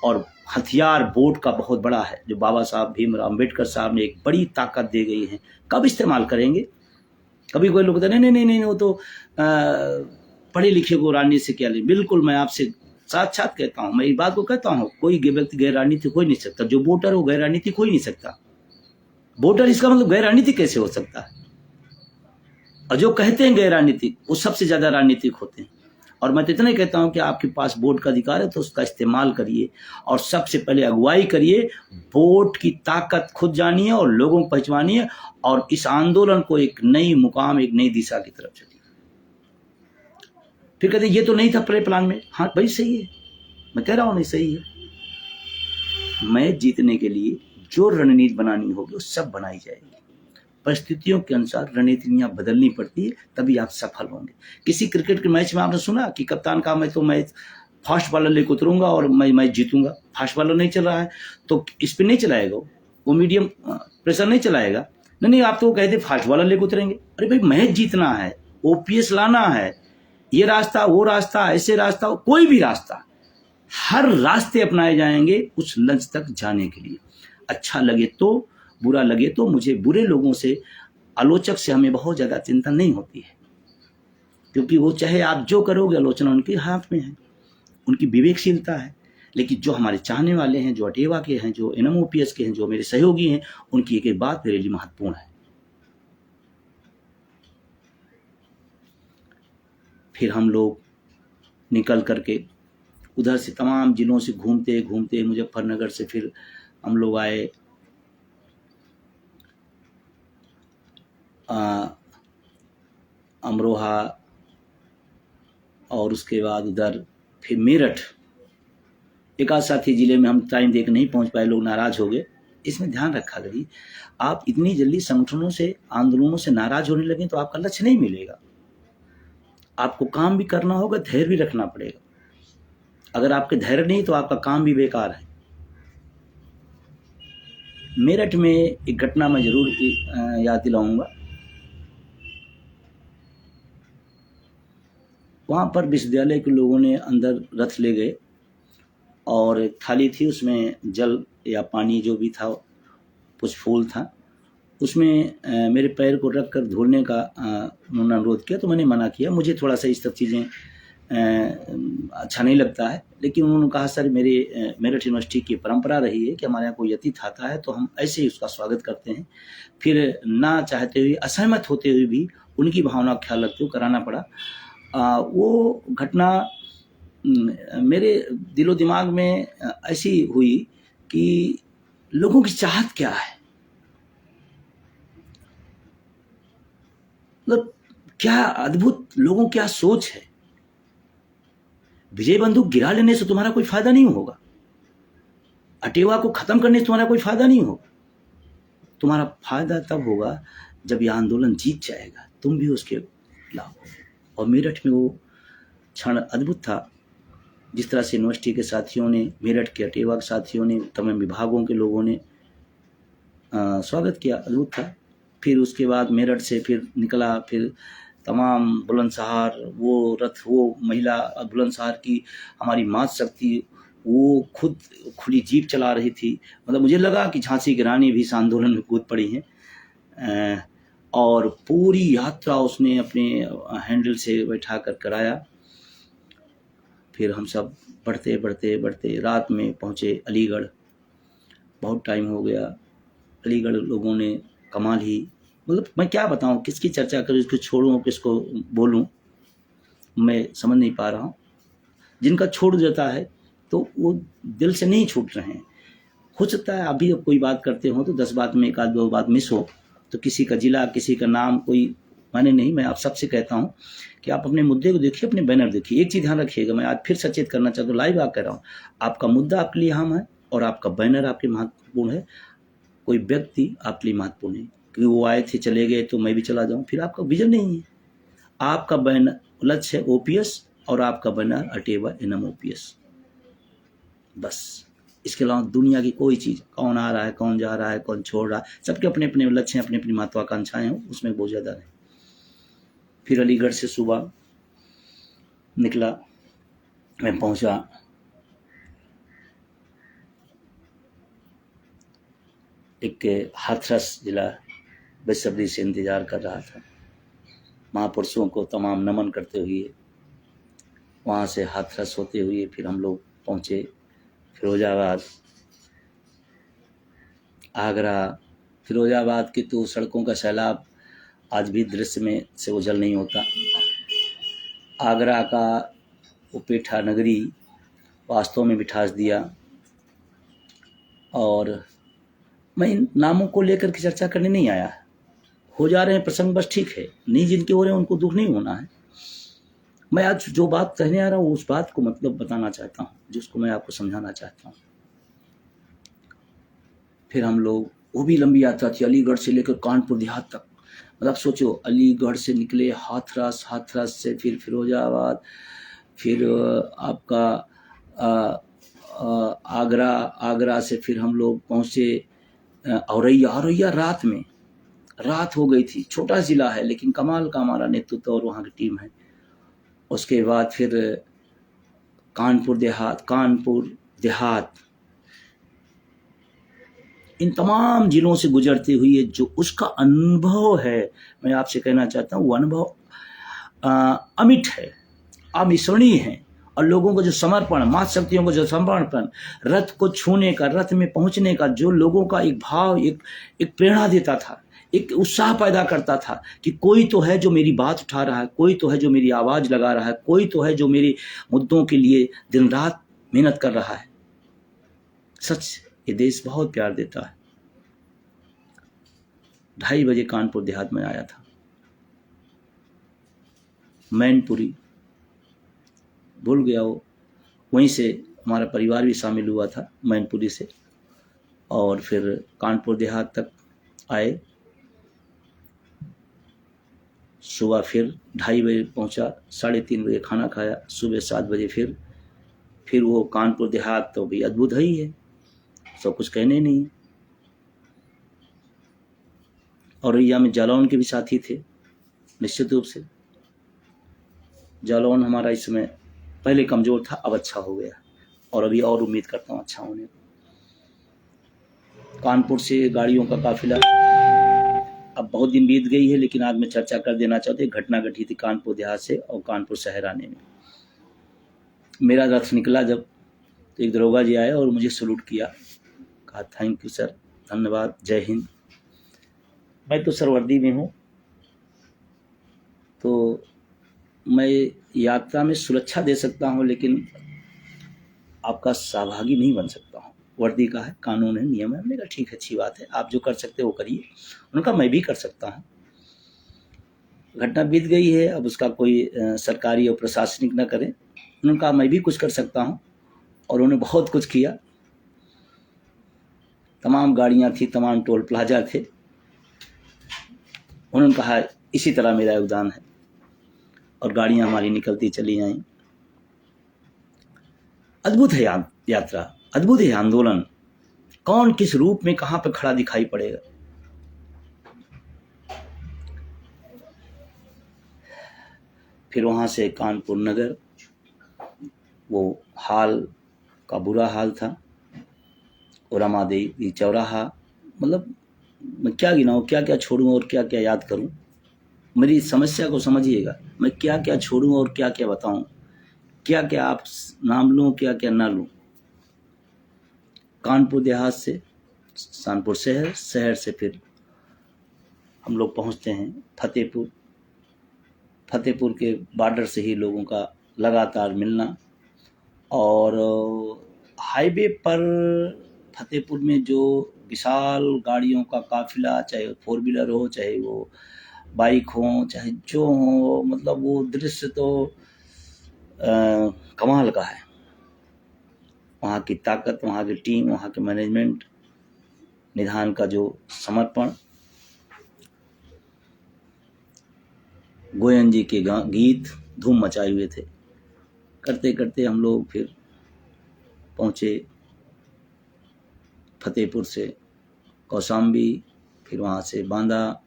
और हथियार वोट का बहुत बड़ा है, जो बाबा साहब भीमराव अम्बेडकर साहब ने एक बड़ी ताकत दे गई है। कब इस्तेमाल करेंगे? कभी कोई लोग कहते नहीं नहीं नहीं, वो तो पढ़े लिखे को राजनीति से क्या ले। बिल्कुल, मैं आपसे साथ साथ कहता हूँ, मैं इस बात को कहता हूँ, कोई व्यक्ति गैर राजनीतिक हो ही नहीं सकता। जो वोटर हो गैर राजनीतिक हो ही नहीं सकता। वोटर, इसका मतलब गैर राजनीतिक कैसे हो सकता है? और जो कहते हैं गैर राजनीतिक, वो सबसे ज्यादा राजनीतिक होते हैं। और मैं तो इतना ही कहता हूं कि आपके पास वोट का अधिकार है, तो उसका इस्तेमाल करिए, और सबसे पहले अगुवाई करिए। वोट की ताकत खुद जानिए और लोगों को पहचानिए, और इस आंदोलन को एक नई मुकाम, एक नई दिशा की तरफ चलिए। फिर कहते ये तो नहीं था पहले प्लान में। हाँ भाई, सही है, मैं कह रहा हूं नहीं सही है। मैच जीतने के लिए जो रणनीति बनानी होगी वो सब बनाई जाएगी। परिस्थितियों के अनुसार रणनीतियां बदलनी पड़ती है, तभी आप सफल होंगे। किसी क्रिकेट के मैच में आपने सुना कि कप्तान का मैं तो मैच फास्ट बॉलर लेकर उतरूंगा और मैं मैच जीतूंगा। फास्ट बॉलर नहीं चल रहा है तो स्पिन नहीं चलाएगा, वो मीडियम प्रेशर नहीं चलाएगा। नहीं, आप तो कहते फास्ट बॉलर लेकर उतरेंगे। अरे भाई, मैच जीतना है, ओपीएस लाना है, ये रास्ता, वो रास्ता, ऐसे रास्ता, कोई भी रास्ता, हर रास्ते अपनाए जाएंगे उस लक्ष्य तक जाने के लिए। अच्छा लगे तो, बुरा लगे तो, मुझे बुरे लोगों से, आलोचक से हमें बहुत ज्यादा चिंता नहीं होती है, क्योंकि वो चाहे आप जो करोगे, आलोचना उनके हाथ में है, उनकी विवेकशीलता है। लेकिन जो हमारे चाहने वाले हैं, जो अटेवा के हैं, जो एनएमओपीएस के हैं, जो मेरे सहयोगी हैं, उनकी एक एक बात मेरे लिए महत्वपूर्ण है। फिर हम लोग निकल करके उधर से तमाम जिलों से घूमते घूमते मुजफ्फरनगर से फिर हम लोग आए अमरोहा, और उसके बाद उधर फिर मेरठ। एक आध साथी जिले में हम टाइम देकर नहीं पहुंच पाए, लोग नाराज हो गए। इसमें ध्यान रखा करिए, आप इतनी जल्दी संगठनों से, आंदोलनों से नाराज होने लगे तो आपका लक्ष्य नहीं मिलेगा। आपको काम भी करना होगा, धैर्य भी रखना पड़ेगा। अगर आपके धैर्य नहीं तो आपका काम भी बेकार है। मेरठ में एक घटना मैं जरूर याद दिलाऊंगा। वहाँ पर विश्वविद्यालय के लोगों ने अंदर रथ ले गए, और एक थाली थी, उसमें जल या पानी जो भी था, कुछ फूल था, उसमें मेरे पैर को रख कर धुलने का उन्होंने अनुरोध किया, तो मैंने मना किया। मुझे थोड़ा सा इस सब चीज़ें अच्छा नहीं लगता है, लेकिन उन्होंने कहा सर, मेरठ यूनिवर्सिटी की परंपरा रही है कि हमारे यहाँ कोई अतिथि आता है तो हम ऐसे ही उसका स्वागत करते हैं। फिर ना चाहते हुए, असहमत होते हुए भी उनकी भावना का ख्याल रखते हुए कराना पड़ा। वो घटना मेरे दिलो दिमाग में ऐसी हुई कि लोगों की चाहत क्या है, मतलब क्या अद्भुत लोगों क्या सोच है। विजय बंदूक गिरा लेने से तुम्हारा कोई फायदा नहीं होगा, अटेवा को खत्म करने से तुम्हारा कोई फायदा नहीं होगा। तुम्हारा फायदा तब होगा जब यह आंदोलन जीत जाएगा, तुम भी उसके खिलाफ हो। और मेरठ में वो क्षण अद्भुत था, जिस तरह से यूनिवर्सिटी के साथियों ने, मेरठ के अटेवा के साथियों ने, तमाम विभागों के लोगों ने स्वागत किया, अद्भुत था। फिर उसके बाद मेरठ से फिर निकला, फिर तमाम बुलंदशहर वो रथ, वो महिला बुलंदशहर की हमारी मातृ शक्ति, वो खुद खुली जीप चला रही थी। मतलब मुझे लगा कि झांसी की रानी भी इस आंदोलन में कूद पड़ी हैं। और पूरी यात्रा उसने अपने हैंडल से बैठा कर कराया। फिर हम सब बढ़ते बढ़ते बढ़ते रात में पहुँचे अलीगढ़। बहुत टाइम हो गया। अलीगढ़ लोगों ने कमाल ही, मतलब मैं क्या बताऊं, किसकी चर्चा करूं, इसको छोड़ूं, किसको बोलूं, मैं समझ नहीं पा रहा हूं। जिनका छोड़ जाता है तो वो दिल से नहीं छूट रहे हैं। हो सकता है अभी कोई बात करते हो तो 10 बात में एक आध दो बात मिस हो, तो किसी का जिला, किसी का नाम कोई माने नहीं। मैं आप सबसे कहता हूं कि आप अपने मुद्दे को देखिए, अपने बैनर देखिए। एक चीज़ ध्यान रखिएगा, मैं आज फिर सचेत करना चाहता हूँ, लाइव आकर कह रहा हूँ, आपका मुद्दा आपके लिए अहम है और आपका बैनर आपके महत्वपूर्ण है। कोई व्यक्ति आपके लिए महत्वपूर्ण है कि वो आए थे चले गए तो मैं भी चला जाऊं, फिर आपका विजन नहीं है। आपका बैनर लक्ष्य है ओपीएस और आपका बैनर अटेवा एनएम ओपीएस, बस। इसके अलावा दुनिया की कोई चीज़, कौन आ रहा है, कौन जा रहा है, कौन छोड़ रहा है, सबके अपने अपने लक्ष्य हैं, अपनी अपनी महत्वाकांक्षाएं हैं, उसमें बहुत ज़्यादा नहीं। फिर अलीगढ़ से सुबह निकला, मैं पहुंचा एक हाथरस जिला, बेसब्री से इंतजार कर रहा था। महापुरुषों को तमाम नमन करते हुए वहाँ से हाथरस होते हुए फिर हम लोग पहुँचे फिरोजाबाद, आगरा। फिरोजाबाद की तो सड़कों का सैलाब आज भी दृश्य में से ओझल नहीं होता। आगरा का वो पेठा नगरी वास्तव में मिठास दिया। और मैं इन नामों को लेकर के चर्चा करने नहीं आया, हो जा रहे हैं प्रसंग, बस ठीक है, नहीं जिनके हो रहे हैं उनको दुख नहीं होना है। मैं आज जो बात कहने आ रहा हूँ उस बात को मतलब बताना चाहता हूँ, जिसको मैं आपको समझाना चाहता हूँ। फिर हम लोग, वो भी लंबी यात्रा थी, अलीगढ़ से लेकर कानपुर देहात तक। मतलब सोचो, अलीगढ़ से निकले हाथरस, हाथरस से फिर फिरोजाबाद, फिर आपका आगरा, आगरा से फिर हम लोग पहुँचे औरैया। औरैया रात में, रात हो गई थी। छोटा जिला है लेकिन कमाल का हमारा नेतृत्व और वहाँ की टीम है। उसके बाद फिर कानपुर देहात, कानपुर देहात, इन तमाम जिलों से गुजरते हुए जो उसका अनुभव है, मैं आपसे कहना चाहता हूँ, वो अनुभव अमिट है, अविस्मरणीय है। और लोगों को जो समर्पण, मातृ शक्तियों को जो समर्पण, रथ को छूने का, रथ में पहुंचने का जो लोगों का एक भाव, एक प्रेरणा देता था, एक उत्साह पैदा करता था कि कोई तो है जो मेरी बात उठा रहा है, कोई तो है जो मेरी आवाज लगा रहा है, कोई तो है जो मेरे मुद्दों के लिए दिन रात मेहनत कर रहा है। सच, ये देश बहुत प्यार देता है। 2:30 बजे कानपुर देहात में आया था। मैनपुरी भूल गया वो, वहीं से हमारा परिवार भी शामिल हुआ था मैनपुरी से। और फिर कानपुर देहात तक आए। सुबह फिर 2:30 बजे पहुंचा, 3:30 बजे खाना खाया, सुबह 7 बजे फिर वो कानपुर देहात तो भी अद्भुत ही है, सब कुछ कहने नहीं। औरैया में जालौन के भी साथी थे, निश्चित रूप से। जालौन हमारा इस समय पहले कमजोर था, अब अच्छा हो गया और अभी और उम्मीद करता हूँ अच्छा होने को। कानपुर से गाड़ियों का काफिला, अब बहुत दिन बीत गई है लेकिन आज मैं चर्चा कर देना चाहता हूँ। घटना घटी थी कानपुर देहात से और कानपुर शहर आने में। मेरा रथ निकला जब, तो एक दरोगा जी आए और मुझे सलूट किया, कहा थैंक यू सर, धन्यवाद, जय हिंद। मैं तो सर वर्दी में हूँ, तो मैं यात्रा में सुरक्षा दे सकता हूँ लेकिन आपका सहभागी नहीं बन सकता हूँ। वर्दी का है, कानून है, नियम है। मैंने कहा ठीक है, अच्छी बात है, आप जो कर सकते हो वो करिए। उन्होंने कहा मैं भी कर सकता हूँ। घटना बीत गई है, अब उसका कोई सरकारी और प्रशासनिक न करे। उन्होंने कहा मैं भी कुछ कर सकता हूँ, और उन्होंने बहुत कुछ किया। तमाम गाड़ियाँ थी, तमाम टोल प्लाजा थे। उन्होंने कहा इसी तरह मेरा योगदान है, और गाड़ियाँ हमारी निकलती चली आईं। अद्भुत है यात्रा, अद्भुत है आंदोलन। कौन किस रूप में कहाँ पे खड़ा दिखाई पड़ेगा। फिर वहाँ से कानपुर नगर, वो हाल का बुरा हाल था, और रमादेवी चौराहा, मतलब मैं क्या गिनाऊँ, क्या क्या छोड़ूँ और क्या क्या याद करूँ। मेरी समस्या को समझिएगा, मैं क्या क्या छोड़ूँ और क्या क्या बताऊँ, क्या क्या आप नाम लूँ, क्या क्या ना लूँ। कानपुर देहात से कानपुर शहर, शहर से फिर हम लोग पहुँचते हैं फतेहपुर। फतेहपुर के बॉर्डर से ही लोगों का लगातार मिलना, और हाईवे पर फतेहपुर में जो विशाल गाड़ियों का काफिला, चाहे फोर व्हीलर हो, चाहे वो बाइक हो, चाहे जो हो, मतलब वो दृश्य तो कमाल का है। वहाँ की ताकत, वहाँ की टीम, वहाँ के मैनेजमेंट, निधान का जो समर्पण, गोयन जी के गीत धूम मचाए हुए थे। करते करते हम लोग फिर पहुँचे फतेहपुर से कौशाम्बी, फिर वहाँ से बांदा,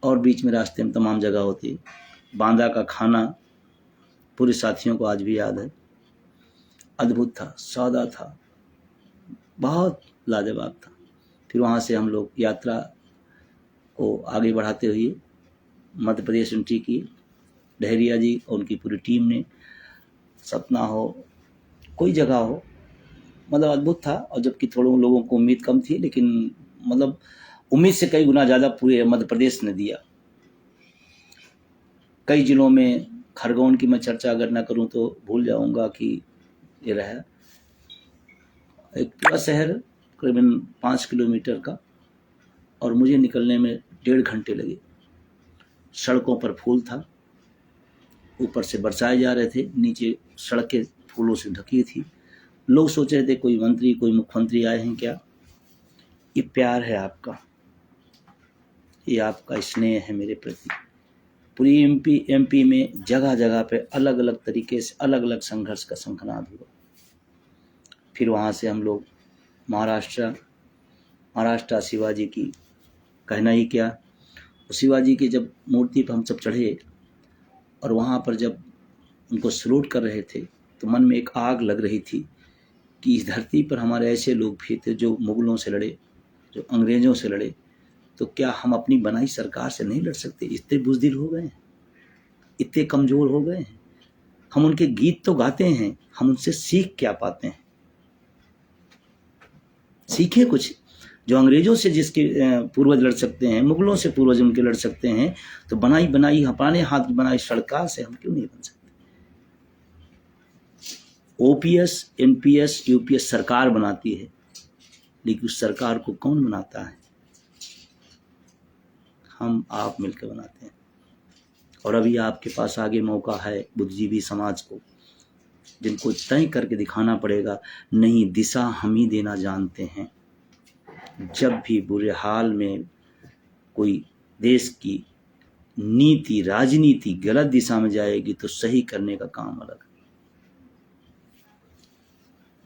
और बीच में रास्ते में तमाम जगह होती। बांदा का खाना पूरे साथियों को आज भी याद है। अद्भुत था, सादा था, बहुत लाजवाब था। फिर वहाँ से हम लोग यात्रा को आगे बढ़ाते हुए मध्य प्रदेश एंट्री की। डहरिया जी और उनकी पूरी टीम ने, सतना हो, कोई जगह हो, मतलब अद्भुत था। और जबकि थोड़े लोगों को उम्मीद कम थी, लेकिन मतलब उम्मीद से कई गुना ज़्यादा पूरे मध्य प्रदेश ने दिया। कई जिलों में, खरगोन की मैं चर्चा अगर ना करूं तो भूल जाऊंगा कि ये रहा एक पूरा शहर करीबन 5 किलोमीटर का, और मुझे निकलने में 1.5 घंटे लगे। सड़कों पर फूल था, ऊपर से बरसाए जा रहे थे, नीचे सड़कें फूलों से ढकी थी। लोग सोच रहे थे कोई मंत्री, कोई मुख्यमंत्री आए हैं क्या। ये प्यार है आपका, ये आपका स्नेह है मेरे प्रति। पूरी एमपी में जगह जगह पे अलग अलग तरीके से अलग अलग संघर्ष का शंखनाद हुआ। फिर वहाँ से हम लोग महाराष्ट्र शिवाजी की कहना ही क्या। शिवाजी की जब मूर्ति पर हम सब चढ़े और वहाँ पर जब उनको सलूट कर रहे थे, तो मन में एक आग लग रही थी कि इस धरती पर हमारे ऐसे लोग भी थे जो मुगलों से लड़े, जो अंग्रेजों से लड़े, तो क्या हम अपनी बनाई सरकार से नहीं लड़ सकते। इतने बुज़दिल हो गए हैं, इतने कमज़ोर हो गए हैं। हम उनके गीत तो गाते हैं, हम उनसे सीख क्या पाते हैं। सीखे कुछ। जो अंग्रेजों से जिसके पूर्वज लड़ सकते हैं, मुगलों से पूर्वज उनके लड़ सकते हैं, तो बनाई अपने हाथ की बनाई सरकार से हम क्यों नहीं बन सकते। ओपीएस, एनपीएस, यूपीएस सरकार बनाती है, लेकिन उस सरकार को कौन बनाता है। हम आप मिलकर बनाते हैं। और अभी आपके पास आगे मौका है बुद्धिजीवी समाज को, जिनको तय करके दिखाना पड़ेगा, नहीं दिशा हम ही देना जानते हैं। जब भी बुरे हाल में कोई देश की नीति, राजनीति गलत दिशा में जाएगी, तो सही करने का काम अलग है।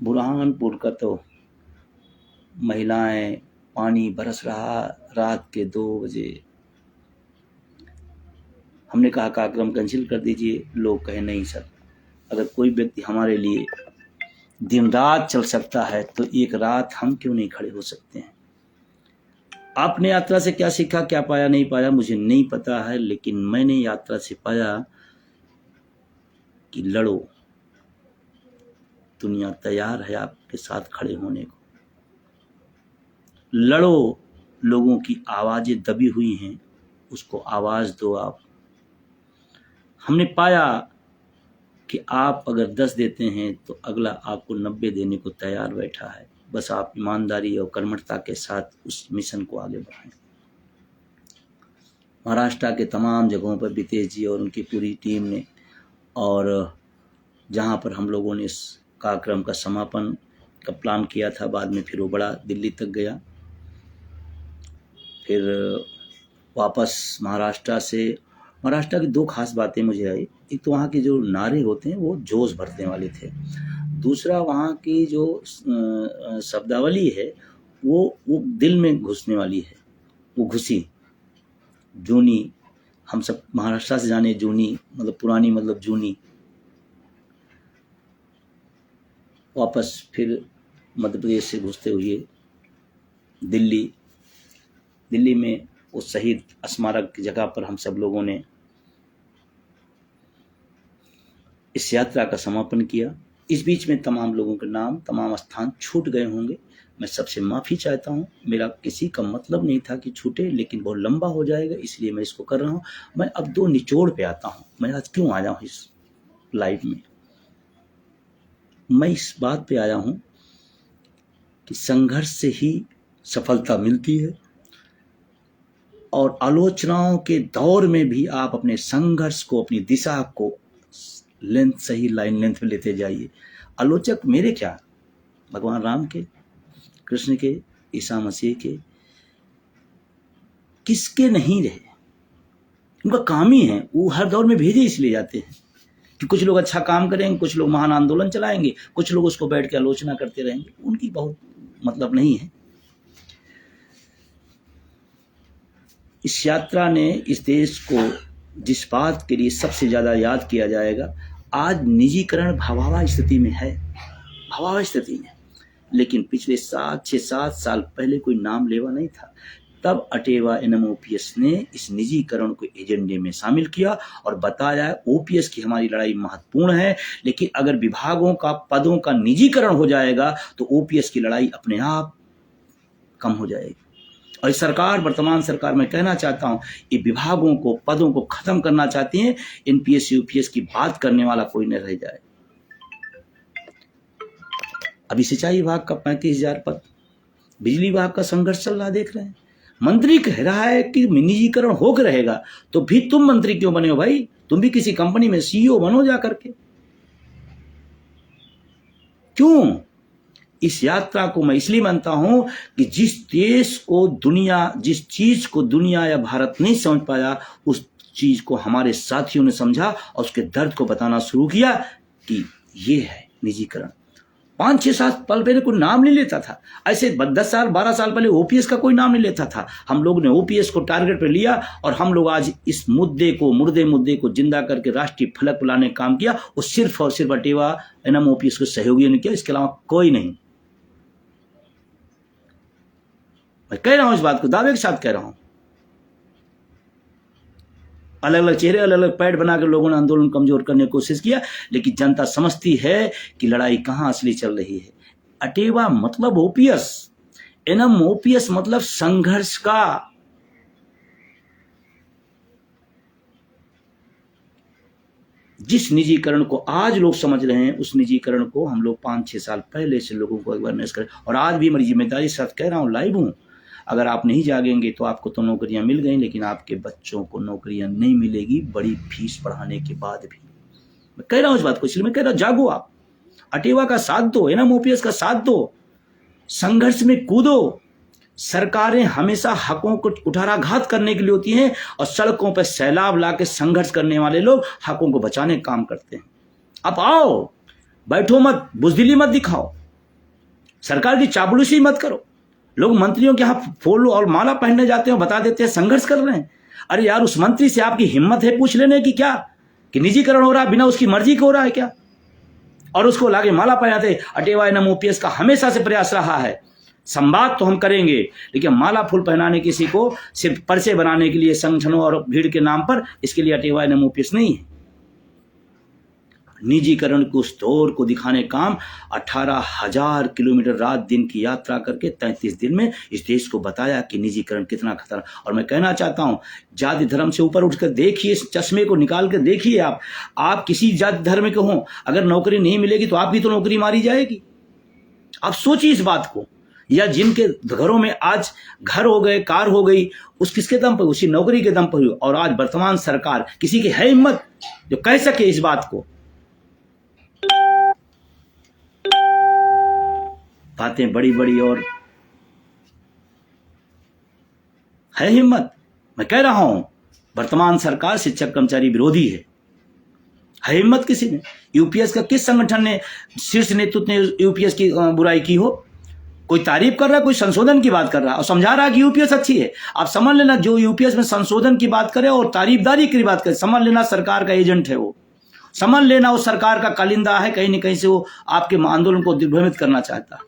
बुरहानपुर का तो महिलाएं, पानी बरस रहा रात के 2 बजे। हमने कहा कार्यक्रम कैंसिल कर दीजिए। लोग कहे नहीं सर, अगर कोई व्यक्ति हमारे लिए दिन रात चल सकता है, तो एक रात हम क्यों नहीं खड़े हो सकते हैं। आपने यात्रा से क्या सीखा, क्या पाया, नहीं पाया, मुझे नहीं पता है, लेकिन मैंने यात्रा से पाया कि लड़ो, दुनिया तैयार है आपके साथ खड़े होने को। लड़ो, लोगों की आवाजें दबी हुई हैं, उसको आवाज दो आप। हमने पाया कि आप अगर 10 देते हैं तो अगला आपको 90 देने को तैयार बैठा है। बस आप ईमानदारी और कर्मठता के साथ उस मिशन को आगे बढ़ाएं। महाराष्ट्र के तमाम जगहों पर बितेश जी और उनकी पूरी टीम ने, और जहाँ पर हम लोगों ने इस कार्यक्रम का समापन का प्लान किया था, बाद में फिर वो बड़ा दिल्ली तक गया। फिर वापस महाराष्ट्र की दो खास बातें मुझे आई। एक तो वहाँ के जो नारे होते हैं वो जोश भरने वाले थे, दूसरा वहाँ की जो शब्दावली है वो दिल में घुसने वाली है। वो घुसी। जूनी, हम सब महाराष्ट्र से जाने, जूनी मतलब पुरानी, मतलब जूनी। वापस फिर मध्य प्रदेश से घुसते हुए दिल्ली में उस शहीद स्मारक की जगह पर हम सब लोगों ने इस यात्रा का समापन किया। इस बीच में तमाम लोगों के नाम, तमाम स्थान छूट गए होंगे। मैं सबसे माफ़ी चाहता हूँ। मेरा किसी का मतलब नहीं था कि छूटे, लेकिन बहुत लंबा हो जाएगा इसलिए मैं इसको कर रहा हूँ। मैं अब दो निचोड़ पे आता हूँ। मैं आज क्यों आया हूँ इस लाइव में? मैं इस बात पे आया हूँ कि संघर्ष से ही सफलता मिलती है, और आलोचनाओं के दौर में भी आप अपने संघर्ष को, अपनी दिशा को सही लाइन लेंथ पे लेते जाइए। आलोचक मेरे क्या, भगवान राम के, कृष्ण के, ईसा मसीह के, किसके नहीं रहे। उनका काम ही है, वो हर दौर में भेजे इसलिए जाते हैं कि कुछ लोग अच्छा काम करेंगे, कुछ लोग महान आंदोलन चलाएंगे, कुछ लोग उसको बैठ के आलोचना करते रहेंगे। उनकी बहुत मतलब नहीं है। इस यात्रा ने इस देश को जिस बात के लिए सबसे ज़्यादा याद किया जाएगा, आज निजीकरण भयावह स्थिति में है, भयावह स्थिति में। लेकिन पिछले 6-7 साल पहले कोई नाम लेवा नहीं था। तब अटेवा एनएम ओपीएस ने इस निजीकरण को एजेंडे में शामिल किया और बताया ओपीएस की हमारी लड़ाई महत्वपूर्ण है, लेकिन अगर विभागों का, पदों का निजीकरण हो जाएगा तो ओपीएस की लड़ाई अपने आप कम हो जाएगी। और सरकार, वर्तमान सरकार, मैं कहना चाहता हूं, ये विभागों को, पदों को खत्म करना चाहती है। एनपीएस यूपीएस की बात करने वाला कोई न रह जाए। अभी सिंचाई विभाग का 35,000 पद, बिजली विभाग का संघर्ष चल रहा देख रहे हैं। मंत्री कह रहा है कि निजीकरण होकर रहेगा, तो भी तुम मंत्री क्यों बने हो भाई? तुम भी किसी कंपनी में सीईओ बनो जा करके। क्यों? इस यात्रा को मैं इसलिए मानता हूं कि जिस चीज को दुनिया या भारत नहीं समझ पाया, उस चीज को हमारे साथियों ने समझा और उसके दर्द को बताना शुरू किया कि ये है निजीकरण। 5-6-7 साल पहले कोई नाम नहीं लेता था। ऐसे 10 साल 12 साल पहले ओपीएस का कोई नाम नहीं लेता था। हम लोग ने ओपीएस को टारगेट पे लिया और हम लोग आज इस मुद्दे को जिंदा करके राष्ट्रीय फलक पर लाने का काम किया। वो सिर्फ और सिर्फ अटेवा एनएम ओपीएस के सहयोगियों ने किया, इसके अलावा कोई नहीं। मैं कह रहा हूं इस बात को, दावे के साथ कह रहा हूं। अलग अलग चेहरे, अलग अलग पैड बनाकर लोगों ने आंदोलन कमजोर करने की कोशिश किया, लेकिन जनता समझती है कि लड़ाई कहां असली चल रही है। अटेवा मतलब ओपीएस, एनएम ओपीएस मतलब संघर्ष का। जिस निजीकरण को आज लोग समझ रहे हैं, उस निजीकरण को हम लोग 5-6 साल पहले से लोगों को अवेयरनेस करें। और आज भी मेरी जिम्मेदारी के साथ कह रहा हूं, लाइव हूं। अगर आप नहीं जागेंगे तो आपको तो नौकरियां मिल गई, लेकिन आपके बच्चों को नौकरियां नहीं मिलेगी, बड़ी फीस पढ़ाने के बाद भी। मैं कह रहा हूं इस बात को, इसलिए मैं कह रहा हूं, जागो आप, अटेवा का साथ दो, एनएम ओपीएस का साथ दो, संघर्ष में कूदो। सरकारें हमेशा हकों को कुठाराघात करने के लिए होती हैं, और सड़कों पर सैलाब लाके संघर्ष करने वाले लोग हकों को बचाने का काम करते हैं। अब आओ, बैठो मत, बुजदिली मत दिखाओ, सरकार की चापलूसी मत करो। लोग मंत्रियों के यहाँ फूल और माला पहनने जाते हैं, बता देते हैं संघर्ष कर रहे हैं। अरे यार, उस मंत्री से आपकी हिम्मत है पूछ लेने की क्या कि निजीकरण हो रहा है, बिना उसकी मर्जी के हो रहा है क्या? और उसको लाके माला पहनाते। अटेवा एनएम ओपीएस का हमेशा से प्रयास रहा है, संवाद तो हम करेंगे, लेकिन माला फूल पहनाने किसी को सिर्फ पर्चे बनाने के लिए, संगठनों और भीड़ के नाम पर, इसके लिए अटेवा एनएम ओपीएस नहीं है। निजीकरण के उस दौर को दिखाने काम 18,000 किलोमीटर रात दिन की यात्रा करके 33 दिन में इस देश को बताया कि निजीकरण कितना खतरा। और मैं कहना चाहता हूं, जाति धर्म से ऊपर उठकर देखिए, इस चश्मे को निकाल कर देखिए। आप किसी जाति धर्म के हों, अगर नौकरी नहीं मिलेगी तो आपकी तो नौकरी मारी जाएगी। आप सोचिए इस बात को। या जिनके घरों में आज घर हो गए, कार हो गई, उस किसके दम पर? उसी नौकरी के दम पर हुई। और आज वर्तमान सरकार, किसी की है हिम्मत जो कह सके इस बात को? बातें बड़ी बड़ी और है हिम्मत? मैं कह रहा हूं वर्तमान सरकार शिक्षक कर्मचारी विरोधी है हिम्मत किसी ने? यूपीएस का किस संगठन ने, शीर्ष नेतृत्व ने यूपीएस की बुराई की हो? कोई तारीफ कर रहा है, कोई संशोधन की बात कर रहा है और समझा रहा है कि यूपीएस अच्छी है। आप समझ लेना, जो यूपीएस में संशोधन की बात करे और तारीफदारी की बात करे, समझ लेना सरकार का एजेंट है वो। समझ लेना वो सरकार का कालिंदा है, कहीं न कहीं से वो आपके आंदोलन को दिग्भ्रमित करना चाहता है।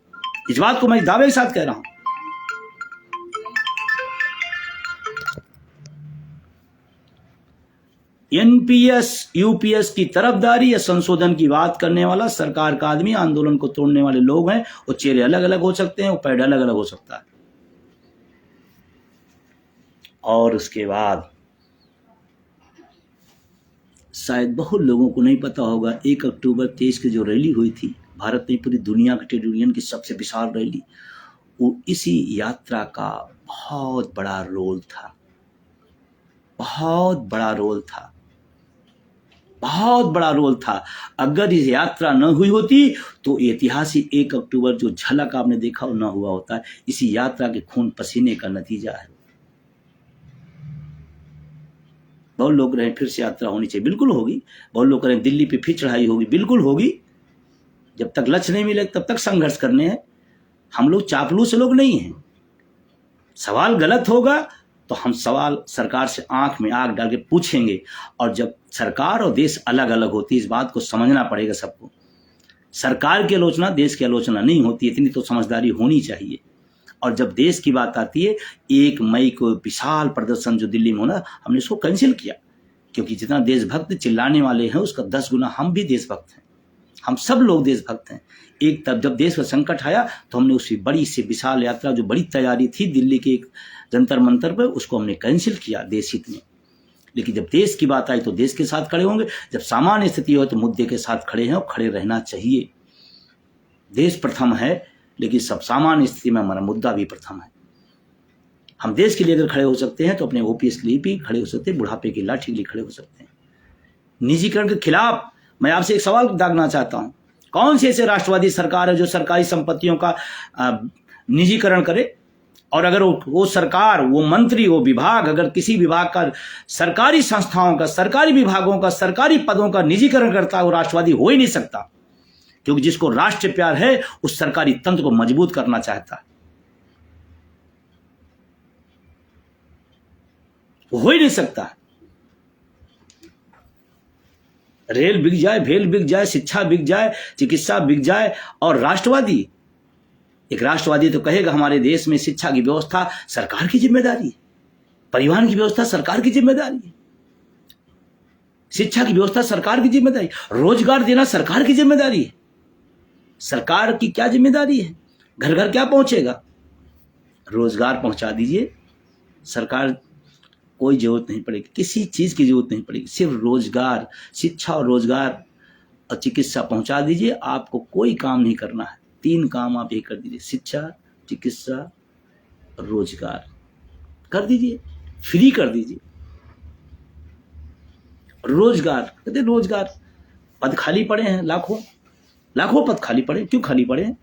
इस बात को मैं दावे के साथ कह रहा हूं। एनपीएस यूपीएस की तरफदारी या संशोधन की बात करने वाला सरकार का आदमी, आंदोलन को तोड़ने वाले लोग हैं। वो चेहरे अलग अलग हो सकते हैं, वो पैड अलग अलग हो सकता है। और उसके बाद शायद बहुत लोगों को नहीं पता होगा, 1 अक्टूबर 23 की जो रैली हुई थी भारत में, पूरी दुनिया के ट्रेड यूनियन की सबसे विशाल रैली, वो इसी यात्रा का बहुत बड़ा रोल था। बहुत बड़ा रोल था, बहुत बड़ा रोल था। अगर इस यात्रा न हुई होती तो ऐतिहासिक 1 अक्टूबर जो झलक आपने देखा वो न हुआ होता। इसी यात्रा के खून पसीने का नतीजा है। बहुत लोग रहे फिर से यात्रा होनी चाहिए, बिल्कुल होगी। बहुत लोग करें दिल्ली पे फिर चढ़ाई होगी, बिल्कुल होगी। जब तक लक्ष्य नहीं मिले तब तक संघर्ष करने हैं। हम लोग चापलूस लोग नहीं हैं। सवाल गलत होगा तो हम सवाल सरकार से आंख में आंख डाल के पूछेंगे। और जब सरकार और देश अलग अलग होती है, इस बात को समझना पड़ेगा सबको। सरकार की आलोचना देश की आलोचना नहीं होती, इतनी तो समझदारी होनी चाहिए। और जब देश की बात आती है, 1 मई को विशाल प्रदर्शन जो दिल्ली में होना, हमने इसको कैंसिल किया, क्योंकि जितना देशभक्त चिल्लाने वाले हैं उसका 10 गुना हम भी देशभक्त हैं। हम सब लोग देशभक्त हैं। एक तब जब देश पर संकट आया तो हमने उसी बड़ी से विशाल यात्रा, जो बड़ी तैयारी थी दिल्ली के एक जंतर मंतर पर, उसको हमने कैंसिल किया देश हित में। लेकिन जब देश की बात आई तो देश के साथ खड़े होंगे। जब सामान्य स्थिति हो तो मुद्दे के साथ खड़े हैं और खड़े रहना चाहिए। देश प्रथम है, लेकिन सब सामान्य स्थिति में हमारा मुद्दा भी प्रथम है। हम देश के लिए अगर खड़े हो सकते हैं तो अपने ओपीएस के लिए भी खड़े हो सकते हैं, बुढ़ापे की लाठी के लिए खड़े हो सकते हैं। निजीकरण के खिलाफ मैं आपसे एक सवाल दागना चाहता हूं। कौन सी ऐसे राष्ट्रवादी सरकार है जो सरकारी संपत्तियों का निजीकरण करे? और अगर वो सरकार, वो मंत्री, वो विभाग, अगर किसी विभाग का, सरकारी संस्थाओं का, सरकारी विभागों का, सरकारी पदों का निजीकरण करता है, वो राष्ट्रवादी हो ही नहीं सकता। क्योंकि जिसको राष्ट्र प्यार है उस सरकारी तंत्र को मजबूत करना चाहता है। वो हो ही नहीं सकता। रेल बिक जाए, भेल बिक जाए, शिक्षा बिक जाए, चिकित्सा बिक जाए, और राष्ट्रवादी, एक राष्ट्रवादी तो कहेगा हमारे देश में शिक्षा की व्यवस्था सरकार की जिम्मेदारी है, परिवहन की व्यवस्था सरकार की जिम्मेदारी है, शिक्षा की व्यवस्था सरकार की जिम्मेदारी, रोजगार देना सरकार की जिम्मेदारी है। सरकार की क्या जिम्मेदारी है? घर घर क्या पहुंचेगा? रोजगार पहुंचा दीजिए। सरकार कोई जरूरत नहीं पड़ेगी, किसी चीज की जरूरत नहीं पड़ेगी, सिर्फ रोजगार, शिक्षा और रोजगार और चिकित्सा पहुंचा दीजिए। आपको कोई काम नहीं करना है। 3 काम आप ये कर दीजिए, शिक्षा, चिकित्सा और रोजगार कर दीजिए, फ्री कर दीजिए। रोजगार, कहते रोजगार, पद खाली पड़े हैं, लाखों लाखों पद खाली पड़े। क्यों खाली पड़े हैं?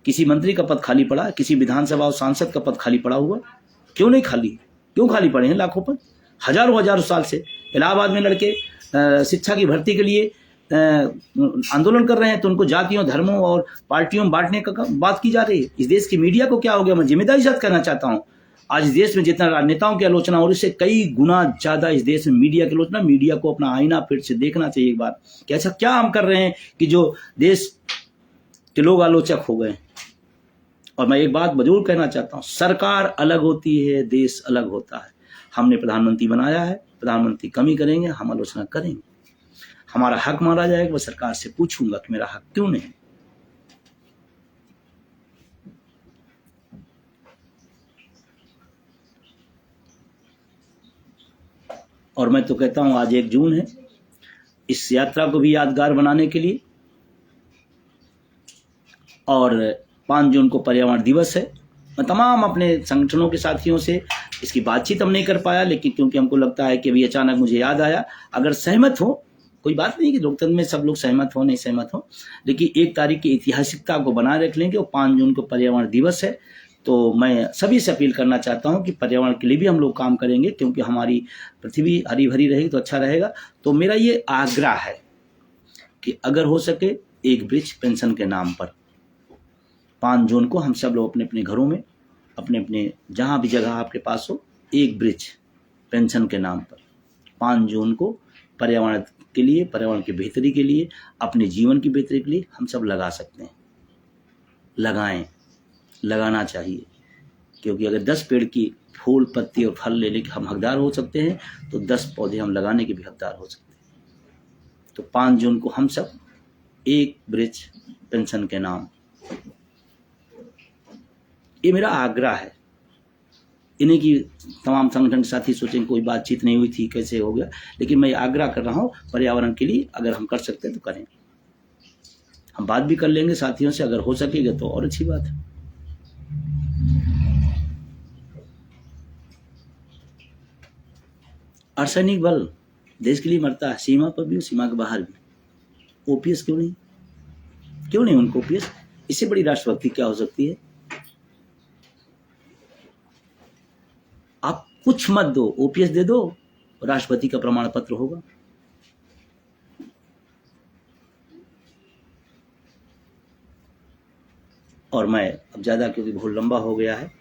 किसी मंत्री का पद खाली पड़ा, किसी विधानसभा और सांसद का पद खाली पड़ा हुआ, क्यों नहीं खाली? क्यों खाली पड़े हैं लाखों पद? हजारों साल से इलाहाबाद में लड़के शिक्षा की भर्ती के लिए आंदोलन कर रहे हैं, तो उनको जातियों, धर्मों और पार्टियों में बांटने का बात की जा रही है। इस देश की मीडिया को क्या हो गया? मैं जिम्मेदारी से कहना चाहता हूं, आज इस देश में जितना राजनेताओं की आलोचना और इससे कई गुना ज्यादा इस देश में मीडिया की आलोचना। मीडिया को अपना आईना फिर से देखना चाहिए एक बार, कि ऐसा क्या हम कर रहे हैं कि जो देश के लोग आलोचक हो गए। और मैं एक बात जरूर कहना चाहता हूं, सरकार अलग होती है, देश अलग होता है। हमने प्रधानमंत्री बनाया है, प्रधानमंत्री कमी करेंगे, हम आलोचना करेंगे। हमारा हक मारा जाएगा, मैं सरकार से पूछूंगा कि मेरा हक क्यों नहीं। और मैं तो कहता हूं आज 1 जून है, इस यात्रा को भी यादगार बनाने के लिए और 5 जून को पर्यावरण दिवस है। मैं तमाम अपने संगठनों के साथियों से इसकी बातचीत हम नहीं कर पाया, लेकिन क्योंकि हमको लगता है कि अभी अचानक मुझे याद आया, अगर सहमत हो, कोई बात नहीं कि लोकतंत्र में सब लोग सहमत हो नहीं सहमत हो, लेकिन 1 तारीख की ऐतिहासिकता को बनाए रख लेंगे। और 5 जून को पर्यावरण दिवस है, तो मैं सभी से अपील करना चाहता हूं कि पर्यावरण के लिए भी हम लोग काम करेंगे, क्योंकि हमारी पृथ्वी हरी भरी रहेगी तो अच्छा रहेगा। तो मेरा ये आग्रह है कि अगर हो सके 1 वृक्ष पेंशन के नाम पर 5 जून को हम सब लोग अपने अपने घरों में, अपने अपने जहाँ भी जगह आपके पास हो, 1 वृक्ष पेंशन के नाम पर 5 जून को पर्यावरण के लिए, पर्यावरण की बेहतरी के लिए, अपने जीवन की बेहतरी के लिए हम सब लगा सकते हैं। लगाएं, लगाना चाहिए, क्योंकि अगर 10 पेड़ की फूल पत्ती और फल लेने के हम हकदार हो सकते हैं, तो 10 पौधे हम लगाने के भी हकदार हो सकते हैं। तो 5 जून को हम सब 1 वृक्ष पेंशन के नाम, ये मेरा आग्रह है। इन्हीं की तमाम संगठन के साथी सोचें कोई बातचीत नहीं हुई थी, कैसे हो गया, लेकिन मैं आग्रह कर रहा हूँ पर्यावरण के लिए अगर हम कर सकते हैं तो करें। हम बात भी कर लेंगे साथियों से, अगर हो सकेगा तो और अच्छी बात है। अर्धसैनिक बल देश के लिए मरता है, सीमा पर भी, सीमा के बाहर भी। ओपीएस क्यों नहीं, क्यों नहीं उनको ओपीएस? इससे बड़ी राष्ट्रभक्ति क्या हो सकती है? आप कुछ मत दो, ओपीएस दे दो, राष्ट्रपति का प्रमाण पत्र होगा। और मैं अब ज़्यादा, क्योंकि बहुत लंबा हो गया है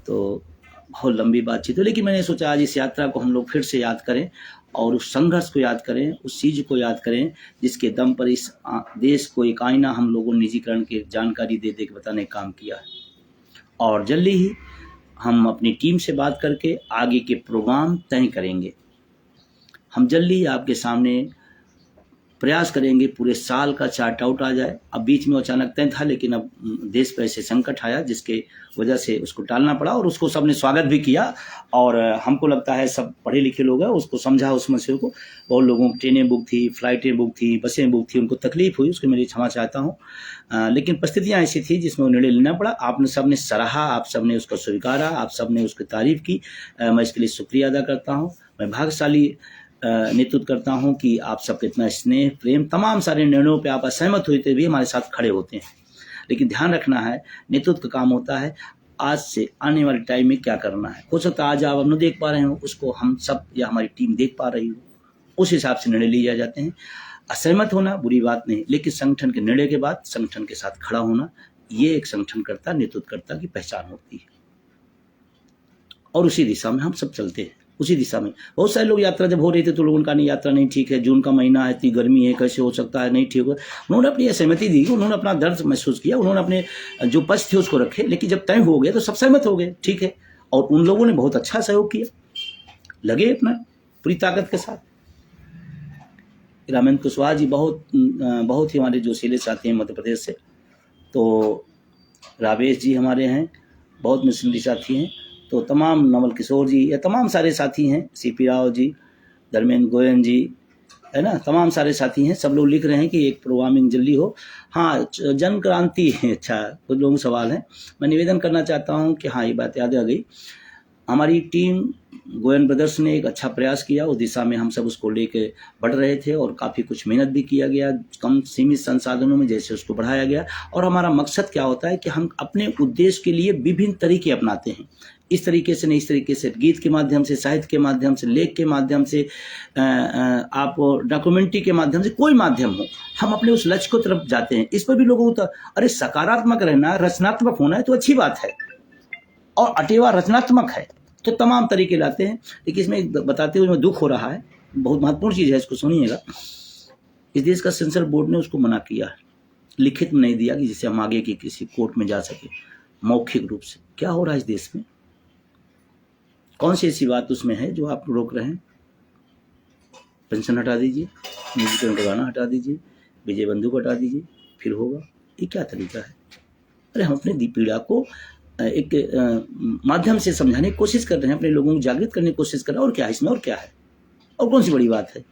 तो बहुत लंबी बातचीत हो, लेकिन मैंने सोचा आज इस यात्रा को हम लोग फिर से याद करें और उस संघर्ष को याद करें, उस चीज़ को याद करें जिसके दम पर इस देश को एक आईना हम लोगों ने निजीकरण की जानकारी दे दे के बताने का काम किया है। और जल्दी ही हम अपनी टीम से बात करके आगे के प्रोग्राम तय करेंगे। हम जल्दी ही आपके सामने प्रयास करेंगे, पूरे साल का चार्ट आउट आ जाए। अब बीच में अचानक तय था, लेकिन अब देश पर ऐसे संकट आया जिसके वजह से उसको टालना पड़ा, और उसको सबने स्वागत भी किया। और हमको लगता है सब पढ़े लिखे लोग हैं, उसको समझा उस मसले को। बहुत लोगों की ट्रेनें बुक थी, फ्लाइटें बुक थी, बसें बुक थी, उनको तकलीफ हुई, उसकी मेरी क्षमा चाहता हूँ। लेकिन परिस्थितियाँ ऐसी थी जिसमें वो निर्णय लेना पड़ा। आपने सबने सराहा, आप सबने उसको स्वीकारा, आप सबने उसकी तारीफ की। मैं इसके लिए शुक्रिया अदा करता हूँ। मैं भाग्यशाली नेतृत्व करता हूं कि आप सबके इतना स्नेह प्रेम, तमाम सारे निर्णयों पे आप असहमत हुए भी हमारे साथ खड़े होते हैं। लेकिन ध्यान रखना है, नेतृत्व का काम होता है आज से आने वाले टाइम में क्या करना है। हो सकता है आज आप न देख पा रहे हो, उसको हम सब या हमारी टीम देख पा रही हो, उस हिसाब से निर्णय लिए जाते हैं। असहमत होना बुरी बात नहीं, लेकिन संगठन के निर्णय के बाद संगठन के साथ खड़ा होना, ये एक संगठनकर्ता, नेतृत्वकर्ता की पहचान होती है। और उसी दिशा में हम सब चलते हैं, उसी दिशा में। बहुत सारे लोग यात्रा जब हो रही थी तो लोगों का नहीं, यात्रा नहीं ठीक है, जून का महीना है, इतनी गर्मी है, कैसे हो सकता है, नहीं ठीक हो। उन्होंने अपनी सहमति दी, उन्होंने अपना दर्द महसूस किया, उन्होंने अपने जो पक्ष थे उसको रखे, लेकिन जब तय हो गया तो सब सहमत हो गए, ठीक है। और उन लोगों ने बहुत अच्छा सहयोग किया, लगे अपना पूरी ताकत के साथ। रामेंद्र कुशवाहा जी बहुत ही हमारे जो जोशीले साथी हैं मध्य प्रदेश से, तो रावेश जी हमारे हैं, बहुत मिशनरी साथी हैं। तो तमाम नवल किशोर जी या तमाम सारे साथी हैं, सीपी राव जी, धर्मेंद्र गोयन जी, है ना, तमाम सारे साथी हैं। सब लोग लिख रहे हैं कि एक प्रोग्रामिंग जल्दी हो। हाँ, जन क्रांति, अच्छा कुछ लोगों सवाल है। मैं निवेदन करना चाहता हूँ कि हाँ, ये बात याद आ गई। हमारी टीम गोयन ब्रदर्स ने एक अच्छा प्रयास किया, उस दिशा में हम सब उसको लेके बढ़ रहे थे और काफ़ी कुछ मेहनत भी किया गया, कम सीमित संसाधनों में जैसे उसको बढ़ाया गया। और हमारा मकसद क्या होता है कि हम अपने उद्देश्य के लिए विभिन्न तरीके अपनाते हैं, इस तरीके से नहीं, इस तरीके से गीत के माध्यम से, साहित्य के माध्यम से, लेख के माध्यम से, आप डॉक्यूमेंट्री के माध्यम से, कोई माध्यम हो, हम अपने उस लक्ष्य को तरफ जाते हैं। इस पर भी लोगों को अरे सकारात्मक रहना, रचनात्मक होना है तो अच्छी बात है, और अटेवा रचनात्मक है तो तमाम तरीके लाते हैं। लेकिन इसमें बताते हुए दुख हो रहा है, बहुत महत्वपूर्ण चीज़ है, इसको सुनिएगा। इस देश का सेंसर बोर्ड ने उसको मना किया है, लिखित में नहीं दिया कि जिससे हम आगे की किसी कोर्ट में जा सके, मौखिक रूप से। क्या हो रहा है इस देश में? कौन सी ऐसी बात उसमें है जो आप रोक रहे हैं? पेंशन हटा दीजिए, निजीकरण का गाना हटा दीजिए, विजय बंधु को हटा दीजिए, फिर होगा। ये क्या तरीका है? अरे हम अपने पीड़ा को एक माध्यम से समझाने की कोशिश कर रहे हैं, अपने लोगों को जागृत करने की कोशिश कर रहे हैं। और क्या है इसमें, और क्या है, और कौन सी बड़ी बात है?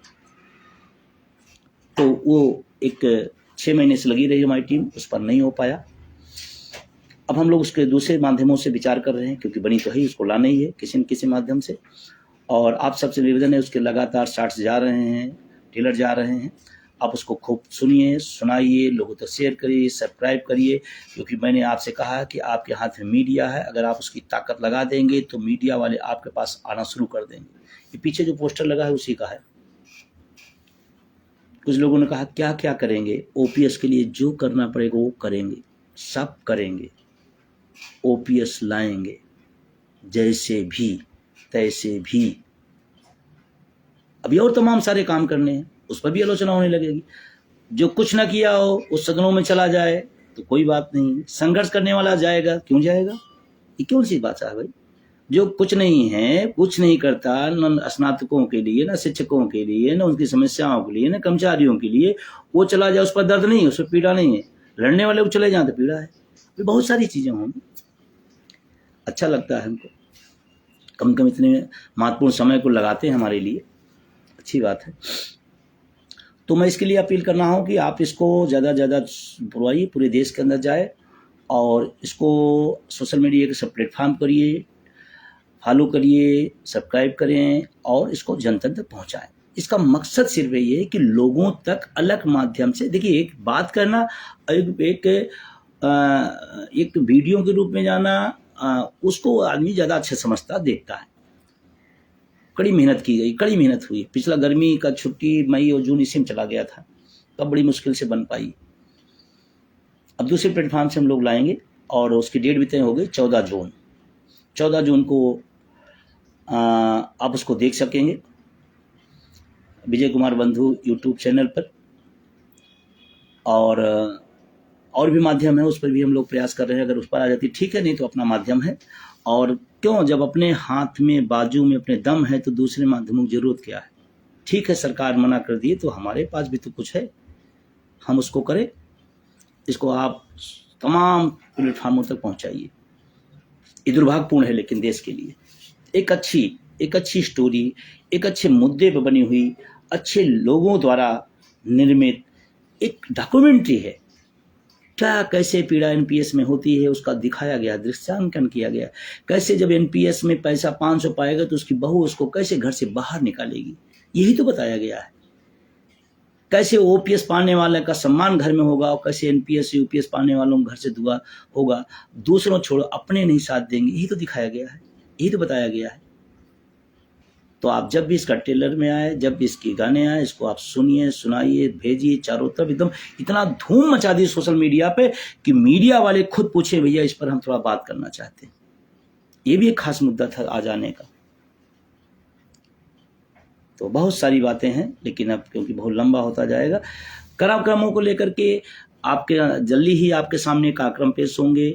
तो वो एक 6 महीने से लगी रही हमारी टीम, उस पर नहीं हो पाया। अब हम लोग उसके दूसरे माध्यमों से विचार कर रहे हैं, क्योंकि बनी तो है ही, उसको लाना ही है किसी न किसी माध्यम से। और आप सबसे निवेदन है, उसके लगातार शार्ट्स जा रहे हैं, ट्रेलर जा रहे हैं, आप उसको खूब सुनिए, सुनाइए, लोगों तक शेयर करिए, सब्सक्राइब करिए, क्योंकि मैंने आपसे कहा कि आपके हाथ में मीडिया है, अगर आप उसकी ताकत लगा देंगे तो मीडिया वाले आपके पास आना शुरू कर देंगे। ये पीछे जो पोस्टर लगा है उसी का है। कुछ लोगों ने कहा क्या क्या करेंगे, ओपीएस के लिए जो करना पड़ेगा वो करेंगे, सब करेंगे, ओपीएस लाएंगे, जैसे भी तैसे भी। अभी और तमाम सारे काम करने हैं, उस पर भी आलोचना होने लगेगी। जो कुछ ना किया हो उस सदनों में चला जाए तो कोई बात नहीं, संघर्ष करने वाला जाएगा, क्यों जाएगा? ये क्यों सी बात है भाई? जो कुछ नहीं है, कुछ नहीं करता, न स्नातकों के लिए, न शिक्षकों के लिए, न उनकी समस्याओं के लिए, न कर्मचारियों के लिए, वो चला जाए, उस पर दर्द नहीं है, उस पर पीड़ा नहीं है। लड़ने वाले को चले जाए तो पीड़ा है। बहुत सारी चीजें होंगी। अच्छा लगता है हमको, कम कम इतने महत्वपूर्ण समय को लगाते हैं हमारे लिए, अच्छी बात है। तो मैं इसके लिए अपील करना हूँ कि आप इसको ज़्यादा ज़्यादा पुरवाइए, पूरे देश के अंदर जाए, और इसको सोशल मीडिया के सब प्लेटफॉर्म करिए, फॉलो करिए, सब्सक्राइब करें, और इसको जनता तक पहुँचाएं। इसका मकसद सिर्फ ये है कि लोगों तक अलग माध्यम से, देखिए, एक बात करना, एक वीडियो के रूप में जाना, उसको आदमी ज़्यादा अच्छा समझता, देखता है। कड़ी मेहनत की गई, कड़ी मेहनत हुई। पिछला गर्मी का छुट्टी मई और जून इसी में चला गया था, तब बड़ी मुश्किल से बन पाई। अब दूसरे प्लेटफॉर्म से हम लोग लाएंगे, और उसकी डेट भी तय हो गई 14 जून। 14 जून को आप उसको देख सकेंगे विजय कुमार बंधु यूट्यूब चैनल पर, और भी माध्यम है, उस पर भी हम लोग प्रयास कर रहे हैं। अगर उस पर आ जाती ठीक है, नहीं तो अपना माध्यम है। और क्यों, जब अपने हाथ में, बाजू में अपने दम है तो दूसरे माध्यमों की जरूरत क्या है? ठीक है, सरकार मना कर दी तो हमारे पास भी तो कुछ है, हम उसको करें। इसको आप तमाम प्लेटफार्मों तक पहुंचाइए। ये दुर्भाग्यपूर्ण है लेकिन देश के लिए एक अच्छी स्टोरी, एक अच्छे मुद्दे पर बनी हुई, अच्छे लोगों द्वारा निर्मित एक डॉक्यूमेंट्री है। क्या कैसे पीड़ा एनपीएस में होती है उसका दिखाया गया, दृश्यांकन किया गया। कैसे जब एनपीएस में पैसा 500 पाएगा तो उसकी बहू उसको कैसे घर से बाहर निकालेगी, यही तो बताया गया है। कैसे ओपीएस पाने वाले का सम्मान घर में होगा, और कैसे एनपीएस यूपीएस पाने वालों को घर से दुआ होगा, दूसरों छोड़ो अपने नहीं साथ देंगे, यही तो दिखाया गया है, यही तो बताया गया है। तो आप जब भी इसका ट्रेलर में आए, जब भी इसके गाने आए, इसको आप सुनिए, सुनाइए, भेजिए चारों तरफ। एकदम इतना धूम मचा दी सोशल मीडिया पे कि मीडिया वाले खुद पूछे भैया इस पर हम थोड़ा बात करना चाहते हैं। ये भी एक खास मुद्दा था आ जाने का। तो बहुत सारी बातें हैं, लेकिन अब क्योंकि बहुत लंबा होता जाएगा, कार्यक्रमों को लेकर के आपके जल्दी ही आपके सामने कार्यक्रम पेश होंगे।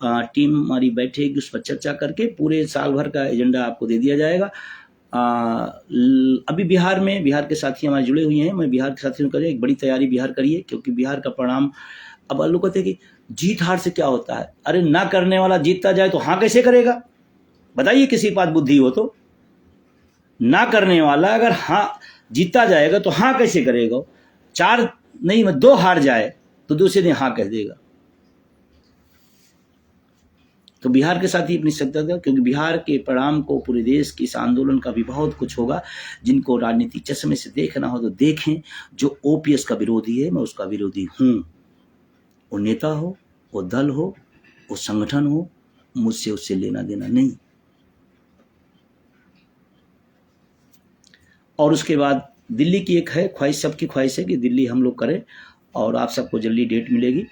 टीम हमारी बैठेगी, उस पर चर्चा करके पूरे साल भर का एजेंडा आपको दे दिया जाएगा। अभी बिहार के साथी हमारे जुड़े हुए हैं, मैं बिहार के साथियों को एक बड़ी तैयारी बिहार करिए, क्योंकि बिहार का परिणाम, अब लोग कहते हैं कि जीत हार से क्या होता है। अरे ना करने वाला जीतता जाए तो हाँ कैसे करेगा? बताइए, किसी पास बुद्धि हो तो। ना करने वाला अगर हाँ जीतता जाएगा तो हाँ कैसे करेगा? 4 नहीं 2 हार जाए तो दूसरे दिन हाँ कह देगा। तो बिहार के साथ ही अपनी सत्ता था, क्योंकि बिहार के परिणाम को पूरे देश के इस आंदोलन का भी बहुत कुछ होगा। जिनको राजनीति चश्मे से देखना हो तो देखें। जो ओपीएस का विरोधी है, मैं उसका विरोधी हूं। वो नेता हो, वो दल हो, वो संगठन हो, मुझसे उससे लेना देना नहीं। और उसके बाद दिल्ली की एक है ख्वाहिश, सबकी ख्वाहिश है कि दिल्ली हम लोग करें, और आप सबको जल्दी डेट मिलेगी।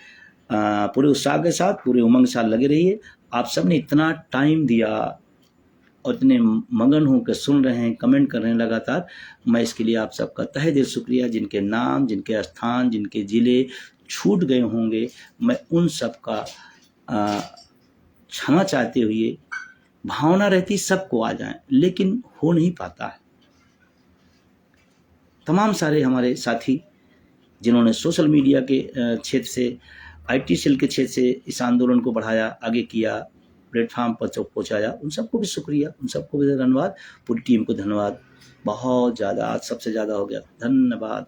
पूरे उत्साह के साथ, पूरे उमंग के साथ लगे रहिए। आप सब ने इतना टाइम दिया और इतने मगन होकर सुन रहे हैं, कमेंट कर रहे हैं लगातार, मैं इसके लिए आप सबका तहे दिल शुक्रिया। जिनके नाम, जिनके स्थान, जिनके ज़िले छूट गए होंगे, मैं उन सब का क्षमा चाहते हुए, भावना रहती सबको आ जाए, लेकिन हो नहीं पाता है। तमाम सारे हमारे साथी जिन्होंने सोशल मीडिया के क्षेत्र से, आईटी सेल के क्षेत्र से इस आंदोलन को बढ़ाया, आगे किया, प्लेटफॉर्म पर पहुंचाया, उन सबको भी शुक्रिया, उन सबको भी धन्यवाद, पूरी टीम को धन्यवाद। बहुत ज़्यादा, आज सबसे ज़्यादा हो गया, धन्यवाद।